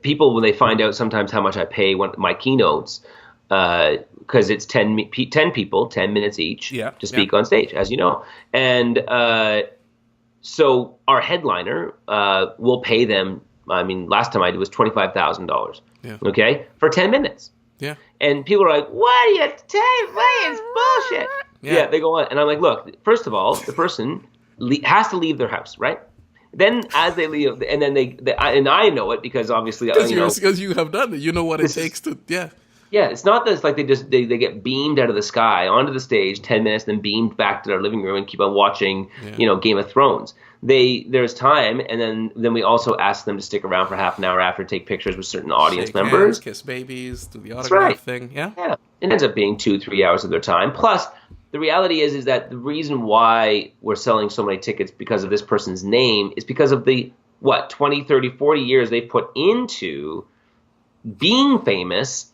people when they find out sometimes how much I pay my keynotes, because it's 10 people, 10 minutes each to speak on stage, as you know, and so our headliner will pay them. I mean, last time I did was $25,000. Okay, for 10 minutes.
Yeah.
And people are like, "What are you saying? It's bullshit." Yeah, they go on, and I'm like, "Look, first of all, the person has to leave their house, right? Then as they leave, and then and I know it because obviously,
because you have done it, you know what it takes to,
Yeah, it's not that it's like they get beamed out of the sky onto the stage 10 minutes, then beamed back to their living room and keep on watching, Game of Thrones. There's time, and then we also ask them to stick around for half an hour after, take pictures with certain audience members,
hands, kiss babies, do the autograph thing. Yeah.
It ends up being 2-3 hours of their time. Plus, the reality is that the reason why we're selling so many tickets because of this person's name is because of the 20, 30, 40 years they've put into being famous.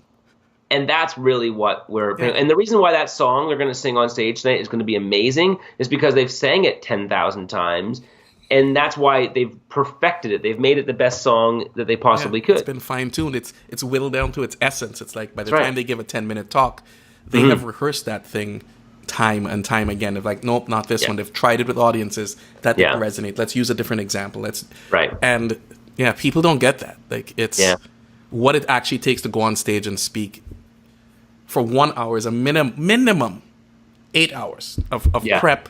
And that's really what we're paying. And the reason why that song they're going to sing on stage tonight is going to be amazing is because they've sang it 10,000 times. And that's why they've perfected it. They've made it the best song that they possibly could.
It's been fine-tuned. It's whittled down to its essence. It's like by the time they give a 10-minute talk, they have rehearsed that thing time and time again. They're like, nope, not this one. They've tried it with audiences. That didn't resonate. Let's use a different example. And, people don't get that. Like, it's what it actually takes to go on stage and speak for 1 hour is a minimum 8 hours of prep,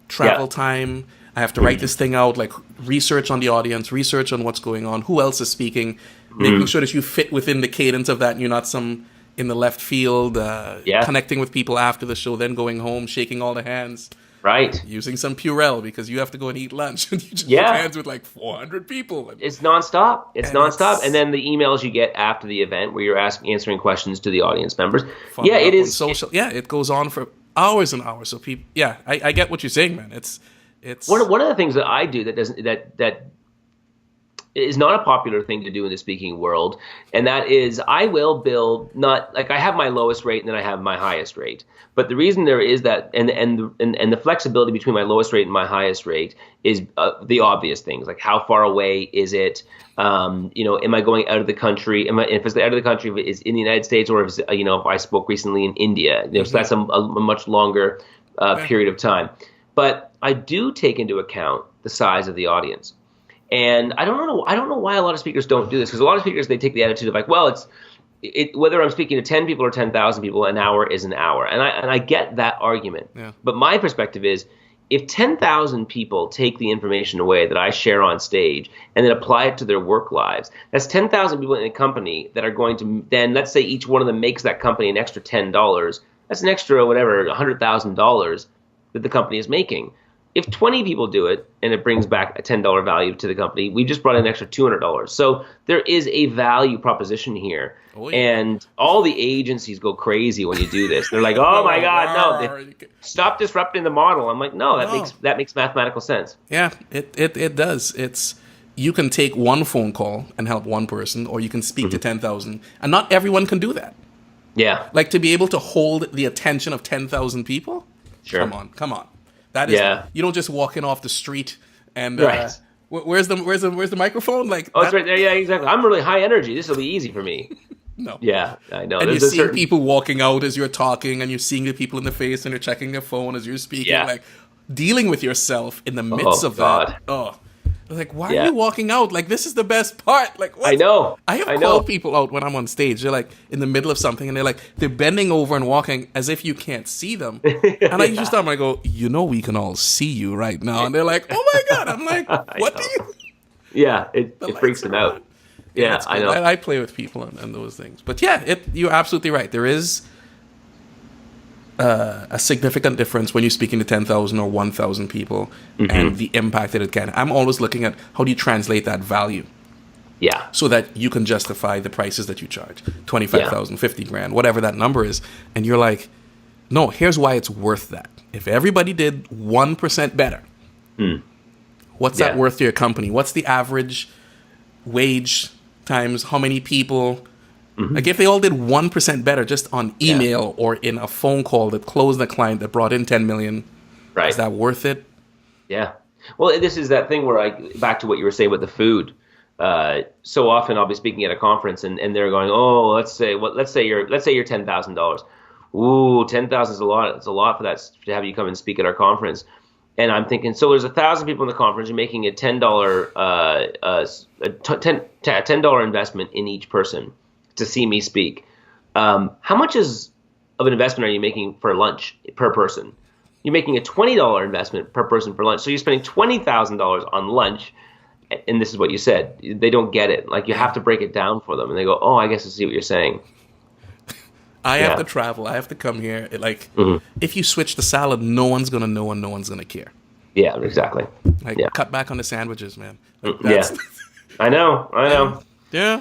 travel time. I have to write this thing out, like research on the audience, research on what's going on, who else is speaking, making sure that you fit within the cadence of that and you're not some in the left field, connecting with people after the show, then going home, shaking all the hands.
Right.
Using some Purell because you have to go and eat lunch and you just shake hands with like 400 people.
It's nonstop. And then the emails you get after the event where you're answering questions to the audience members. It is
social. It goes on for hours and hours. So people, I get what you're saying, man. It's
one of the things that I do that is not a popular thing to do in the speaking world, and that is I will bill not like I have my lowest rate and then I have my highest rate. But the reason there is that and the flexibility between my lowest rate and my highest rate is the obvious things like how far away is it? Am I going out of the country? If it's out of the country, if it's in the United States, or if if I spoke recently in India, so that's a much longer period of time. But I do take into account the size of the audience. And I don't know why a lot of speakers don't do this, because a lot of speakers, they take the attitude of like, well, whether I'm speaking to 10 people or 10,000 people, an hour is an hour. And I get that argument. Yeah. But my perspective is if 10,000 people take the information away that I share on stage and then apply it to their work lives, that's 10,000 people in a company that are going to then, let's say each one of them makes that company an extra $10. That's an extra, $100,000 that the company is making. If 20 people do it and it brings back a $10 value to the company, we just brought in an extra $200. So there is a value proposition here. Oh, yeah. And all the agencies go crazy when you do this. They're like, oh my God, no, stop disrupting the model. I'm like, no, that makes mathematical sense.
Yeah, it does. You can take one phone call and help one person, or you can speak to 10,000, and not everyone can do that.
Yeah.
Like to be able to hold the attention of 10,000 people?
Sure.
Come on. That is, you don't just walk in off the street and where's the microphone? Like,
it's right there. Yeah, exactly. I'm really high energy. This will be easy for me.
No.
Yeah, I know.
And you're seeing people walking out as you're talking, and you're seeing the people in the face, and you're checking their phone as you're speaking, like dealing with yourself in the midst of that. Oh, like, why are you walking out? Like, this is the best part. Like, what?
I know.
I have called people out when I'm on stage. They're like in the middle of something, and they're bending over and walking as if you can't see them. And I usually stop and I go, we can all see you right now. And they're like, oh my God. I'm like, what do you?
Yeah, it freaks them out. Yeah, I know.
I play with people and those things. But yeah, you're absolutely right. There is a significant difference when you're speaking to 10,000 or 1,000 people and the impact that it can. I'm always looking at how do you translate that value?
Yeah.
So that you can justify the prices that you charge. 25,000, 50 grand, whatever that number is. And you're like, no, here's why it's worth that. If everybody did 1% better, what's that worth to your company? What's the average wage times how many people? Like if they all did 1% better just on email or in a phone call that closed the client that brought in 10 million,
Right.
Is that worth it?
Yeah. Well, this is that thing where back to what you were saying with the food. So often I'll be speaking at a conference and they're going, oh, let's say you're $10,000. Ooh, 10,000 is a lot. It's a lot for that to have you come and speak at our conference. And I'm thinking, so there's 1,000 people in the conference. You're making a $10 investment in each person to see me speak. How much of an investment are you making for lunch per person? You're making a $20 investment per person for lunch. So you're spending $20,000 on lunch. And this is what you said. They don't get it. Like, you have to break it down for them. And they go, oh, I guess I see what you're saying.
I have to travel. I have to come here. If you switch the salad, no one's going to know and no one's going to care.
Yeah, exactly.
Cut back on the sandwiches, man.
Yeah. I know.
Yeah.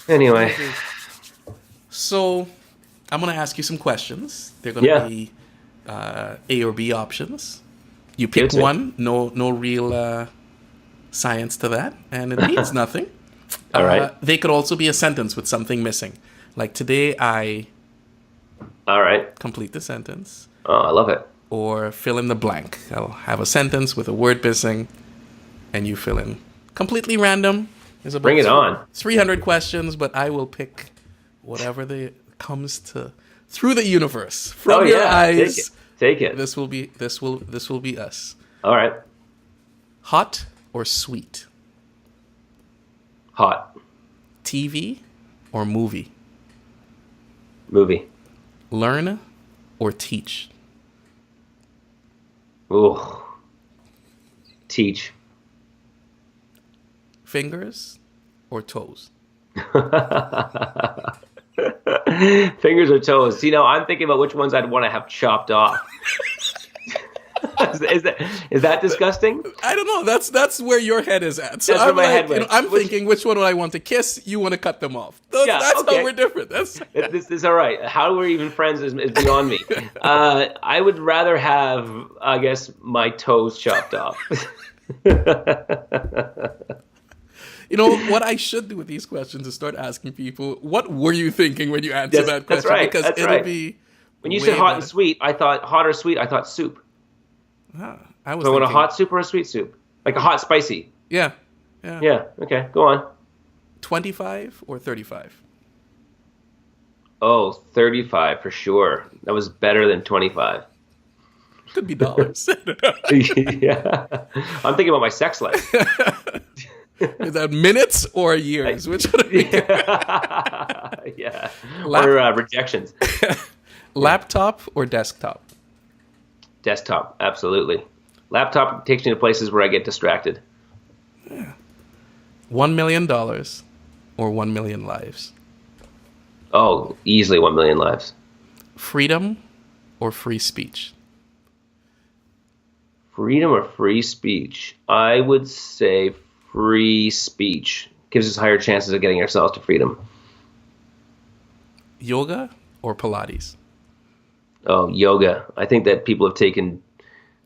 Anyway.
So I'm going to ask you some questions. They're going to be A or B options. You pick one. No real science to that. And it means nothing.
All right.
They could also be a sentence with something missing. Like, today I...
All right.
Complete the sentence.
Oh, I love it.
Or fill in the blank. I'll have a sentence with a word missing, and you fill in. Completely random. There's about
Bring it on.
300 questions, but I will pick whatever comes to through the universe from your eyes.
Take it.
This will be us.
All right.
Hot or sweet?
Hot.
TV or movie?
Movie.
Learn or teach?
Ooh. Teach.
Fingers or toes?
Fingers or toes? I'm thinking about which ones I'd want to have chopped off. Is that disgusting?
I don't know. That's where your head is at. So
that's where my head went.
I'm thinking, which one do I want to kiss? You want to cut them off. That's how we're different. This
is all right. How we're even friends is beyond me. I would rather have, I guess, my toes chopped off.
What I should do with these questions is start asking people, what were you thinking when you answered that question?
That's right.
Because it'll be
when you said hot and sweet, I thought hot or sweet. I thought soup.
I was.
So I want a hot soup or a sweet soup, like a hot spicy.
Yeah.
Okay, go on.
25 or 35?
Oh, 35 for sure. That was better than 25.
Could be dollars.
Yeah, I'm thinking about my sex life.
Is that minutes or years? Which one?
Yeah. Or rejections.
Laptop or desktop?
Desktop, absolutely. Laptop takes me to places where I get distracted.
Yeah. $1 million or 1 million lives?
Oh, easily 1 million lives.
Freedom or free speech?
Freedom or free speech? I would say free speech. Gives us higher chances of getting ourselves to freedom.
Yoga or Pilates?
Oh, yoga. I think that people have taken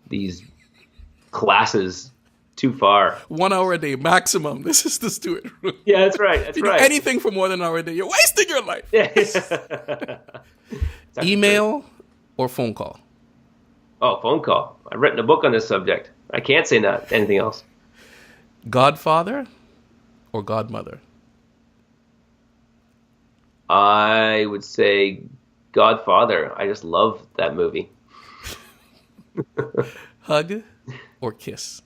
these classes too far.
1 hour a day maximum. This is the Stuart rule.
Yeah, that's right. That's right.
Anything for more than an hour a day, you're wasting your life.
Yeah.
Email or phone call?
Oh, phone call. I've written a book on this subject. I can't say anything else.
Godfather or Godmother?
I would say Godfather. I just love that movie.
Hug or kiss?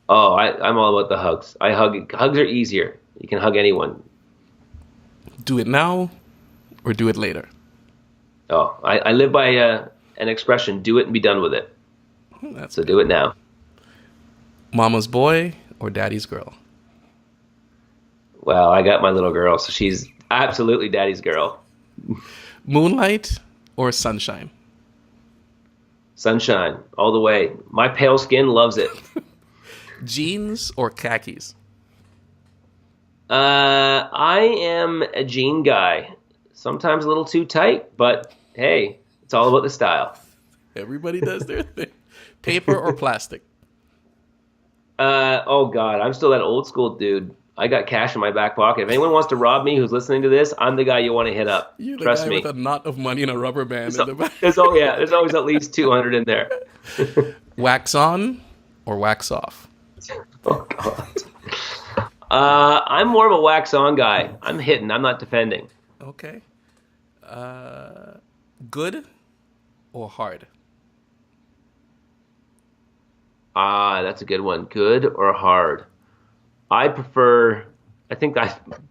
Oh, I'm all about the hugs. Hugs are easier. You can hug anyone.
Do it now or do it later?
Oh, I live by an expression, do it and be done with it. So do it now.
Mama's boy or daddy's girl?
Well, I got my little girl, so she's absolutely daddy's girl.
Moonlight or sunshine?
Sunshine, all the way. My pale skin loves it.
Jeans or khakis?
I am a jean guy. Sometimes a little too tight, but hey, it's all about the style.
Everybody does their thing. Paper or plastic?
Oh God, I'm still that old school dude. I got cash in my back pocket. If anyone wants to rob me who's listening to this, I'm the guy you want to hit up.
You're the
Trust
guy
me.
with a knot of money and a rubber band in the back.
There's always at least 200 in there.
Wax on or wax off?
Oh, God. I'm more of a wax on guy. I'm hitting. I'm not defending.
Okay. Good or hard?
That's a good one. Good or hard? I think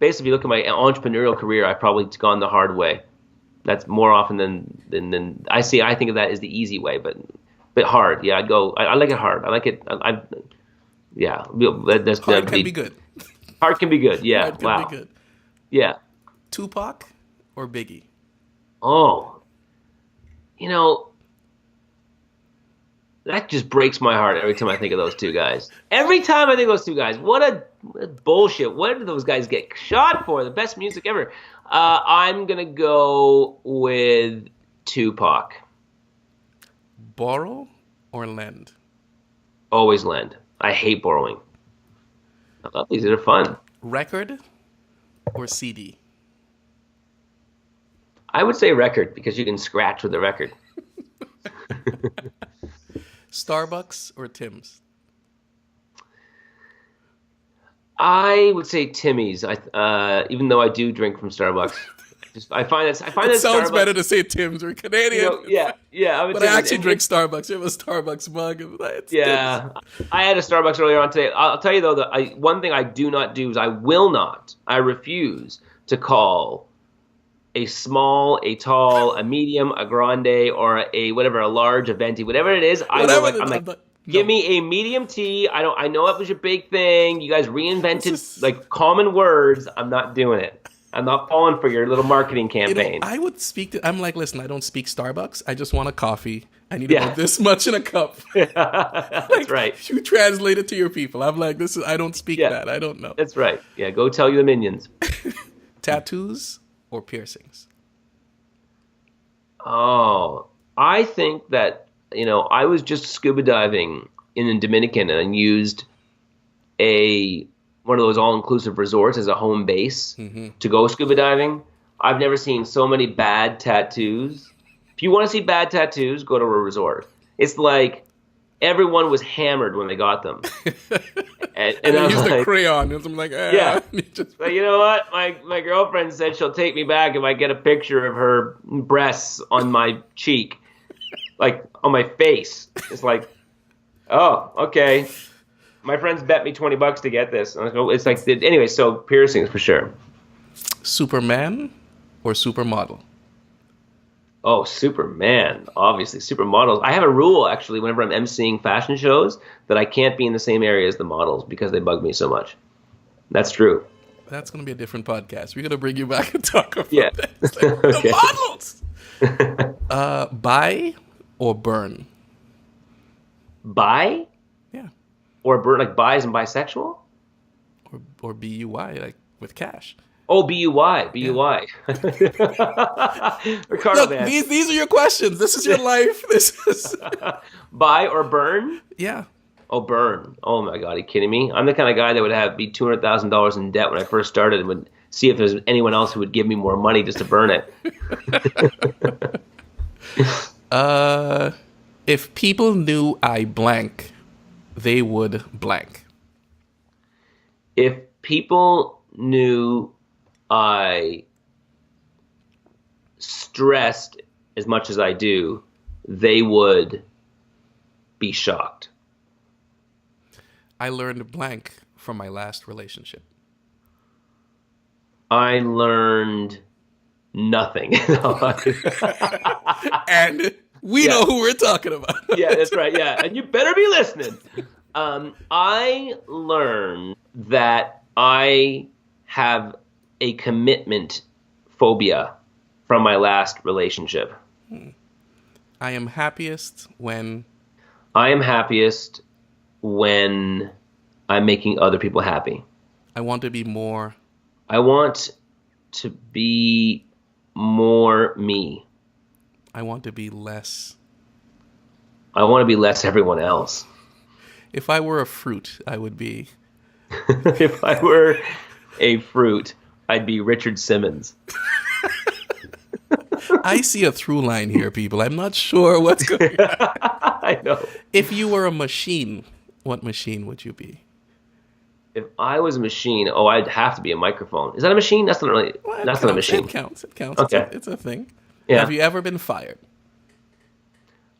basically, if you look at my entrepreneurial career, I've probably gone the hard way. That's more often than I see. I think of that as the easy way, but hard. Yeah, I like it hard. I like it. Yeah.
Hard can be good.
Hard can be good. Yeah.
Hard can be good.
Yeah.
Tupac or Biggie?
Oh, that just breaks my heart every time I think of those two guys. Every time I think of those two guys, what a bullshit. What did those guys get shot for? The best music ever. I'm going to go with Tupac.
Borrow or lend?
Always lend. I hate borrowing. I love these. They're fun.
Record or CD?
I would say record because you can scratch with the record.
Starbucks or Tim's?
I would say Timmy's. Even though I do drink from Starbucks, I find that
It sounds
Starbucks,
better to say Tim's or Canadian.
yeah.
But I actually drink Starbucks. You have a Starbucks mug.
Yeah, I had a Starbucks earlier on today. I'll tell you though that one thing I do not do is I refuse to call a small, a tall, a medium, a grande, or a large, a venti, whatever it is. Give me a medium tea. I know it was your big thing. You guys reinvented common words. I'm not doing it. I'm not falling for your little marketing campaign.
I would I'm like, listen, I don't speak Starbucks. I just want a coffee. I need to put this much in a cup.
That's right.
You translate it to your people. I'm like, I don't speak that. I don't know.
That's right. Yeah, go tell your minions.
Tattoos or piercings?
Oh, I think that, I was just scuba diving in the Dominican and used one of those all-inclusive resorts as a home base to go scuba diving. I've never seen so many bad tattoos. If you want to see bad tattoos, go to a resort. It's like everyone was hammered when they got them. And I was
used
like,
a crayon. And I'm like,
yeah. But you know what? My girlfriend said she'll take me back if I get a picture of her breasts on my cheek, like on my face. It's like, oh, okay. My friends bet me $20 to get this. It's like, anyway, so piercings for sure.
Superman or supermodel?
Oh, Superman, obviously. Supermodels. I have a rule, actually, whenever I'm emceeing fashion shows, that I can't be in the same area as the models because they bug me so much. That's true.
That's going to be a different podcast. We're going to bring you back and talk about that. Like,
Okay.
The models! Buy or burn?
Buy?
Yeah.
Or burn, like buys and bisexual?
Or BUY, like with cash.
Oh, BUY. BUY. Ricardo,
Look,
man.
these are your questions. This is your life. This is...
Buy or burn?
Yeah.
Oh, burn. Oh, my God. Are you kidding me? I'm the kind of guy that would be $200,000 in debt when I first started and would see if there's anyone else who would give me more money just to burn it.
If people knew I blank, they would blank.
If people knew I stressed as much as I do, they would be shocked.
I learned blank from my last relationship.
I learned nothing.
And we know who we're talking about.
Yeah, that's right. Yeah, and you better be listening. I learned that I have a commitment phobia from my last relationship.
I am happiest when
I'm making other people happy.
I want to be more.
I want to be more me.
I want to be less.
I want to be less everyone else.
If I were a fruit, I would be
If I were a fruit, I'd be Richard Simmons.
I see a through line here, people. I'm not sure what's going on.
I know.
If you were a machine, what machine would you be?
If I was a machine, I'd have to be a microphone. Is that a machine? That's not really.
Well,
that's not a machine.
It counts. It counts.
Okay.
It's a thing.
Yeah.
Have you ever been fired?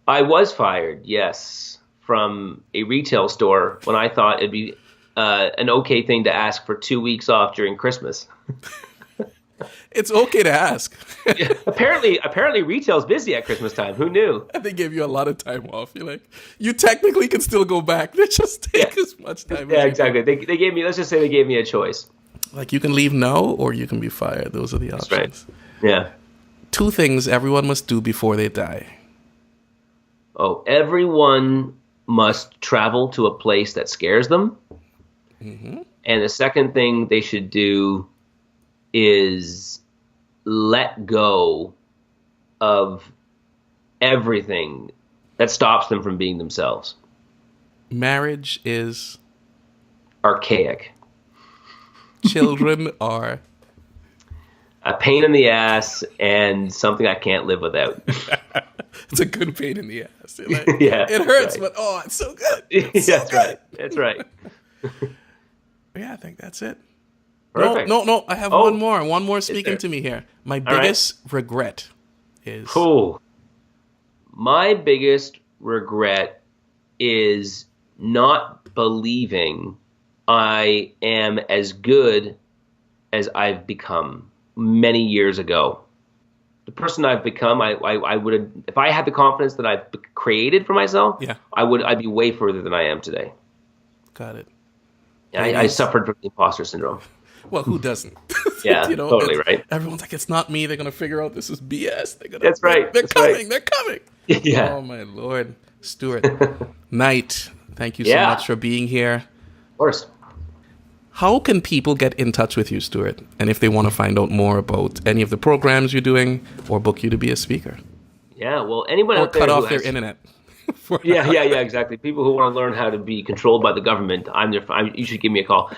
I was fired, yes, from a retail store when I thought it'd be an okay thing to ask for 2 weeks off during Christmas.
It's okay to ask.
Apparently, retail's busy at Christmas time. Who knew?
They gave you a lot of time off. You're like, you technically can still go back. They just take as much time.
Yeah, exactly. They gave me. Let's just say they gave me a choice.
Like, you can leave now or you can be fired. Those are the options.
That's right. Yeah.
2 things everyone must do before they die.
Oh, everyone must travel to a place that scares them.
Mm-hmm.
And the second thing they should do is let go of everything that stops them from being themselves.
Marriage is
archaic.
Children are
a pain in the ass and something I can't live without.
It's a good pain in the ass. Like,
yeah,
it hurts,
right.
but it's so good. It's so
that's
good.
Right. That's right.
Yeah, I think that's it.
Perfect.
No. I have one more. One more speaking to me here. My biggest regret is.
Cool. My biggest regret is not believing I am as good as I've become many years ago. The person I've become, I would have, if I had the confidence that I've created for myself, I'd be way further than I am today.
Got it.
I suffered from the imposter syndrome.
Well, who doesn't?
Yeah, totally right.
Everyone's like, it's not me. They're gonna figure out this is BS.
That's right.
They're coming. They're coming.
Yeah.
Oh my Lord, Stuart Knight, thank you so much for being here.
Of course.
How can people get in touch with you, Stuart? And if they want to find out more about any of the programs you're doing or book you to be a speaker?
Yeah, well, anyone
or
out there
cut
who
off their internet.
Yeah, exactly. People who want to learn how to be controlled by the government, you should give me a call.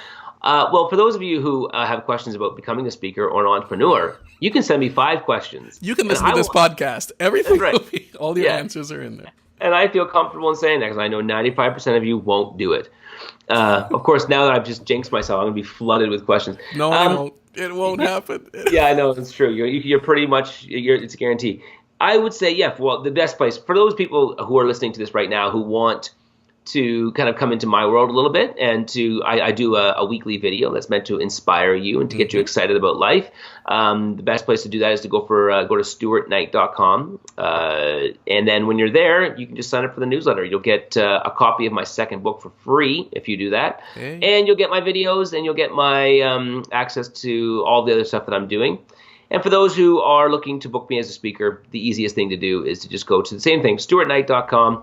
Well, for those of you who have questions about becoming a speaker or an entrepreneur, you can send me 5 questions.
You can listen to this podcast. Everything will be, all your answers are in there.
And I feel comfortable in saying that because I know 95% of you won't do it. Of course, now that I've just jinxed myself, I'm going to be flooded with questions.
No, I won't. It won't happen.
Yeah, I know. It's true. You're pretty much, it's a guarantee. I would say, well, the best place for those people who are listening to this right now who want to kind of come into my world a little bit and I do a weekly video that's meant to inspire you and to get you excited about life. The best place to do that is to go to stuartknight.com. And then when you're there, you can just sign up for the newsletter. You'll get a copy of my second book for free if you do that. Okay. And you'll get my videos and you'll get my access to all the other stuff that I'm doing. And for those who are looking to book me as a speaker, the easiest thing to do is to just go to the same thing, stuartknight.com.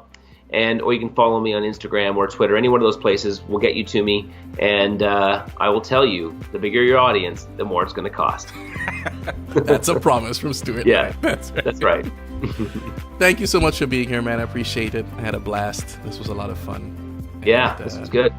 Or you can follow me on Instagram or Twitter. Any one of those places will get you to me. And I will tell you, the bigger your audience, the more it's going to cost.
That's a promise from Stuart.
Yeah,
That's
right.
Thank you so much for being here, man. I appreciate it. I had a blast. This was a lot of fun.
Yeah, this was good.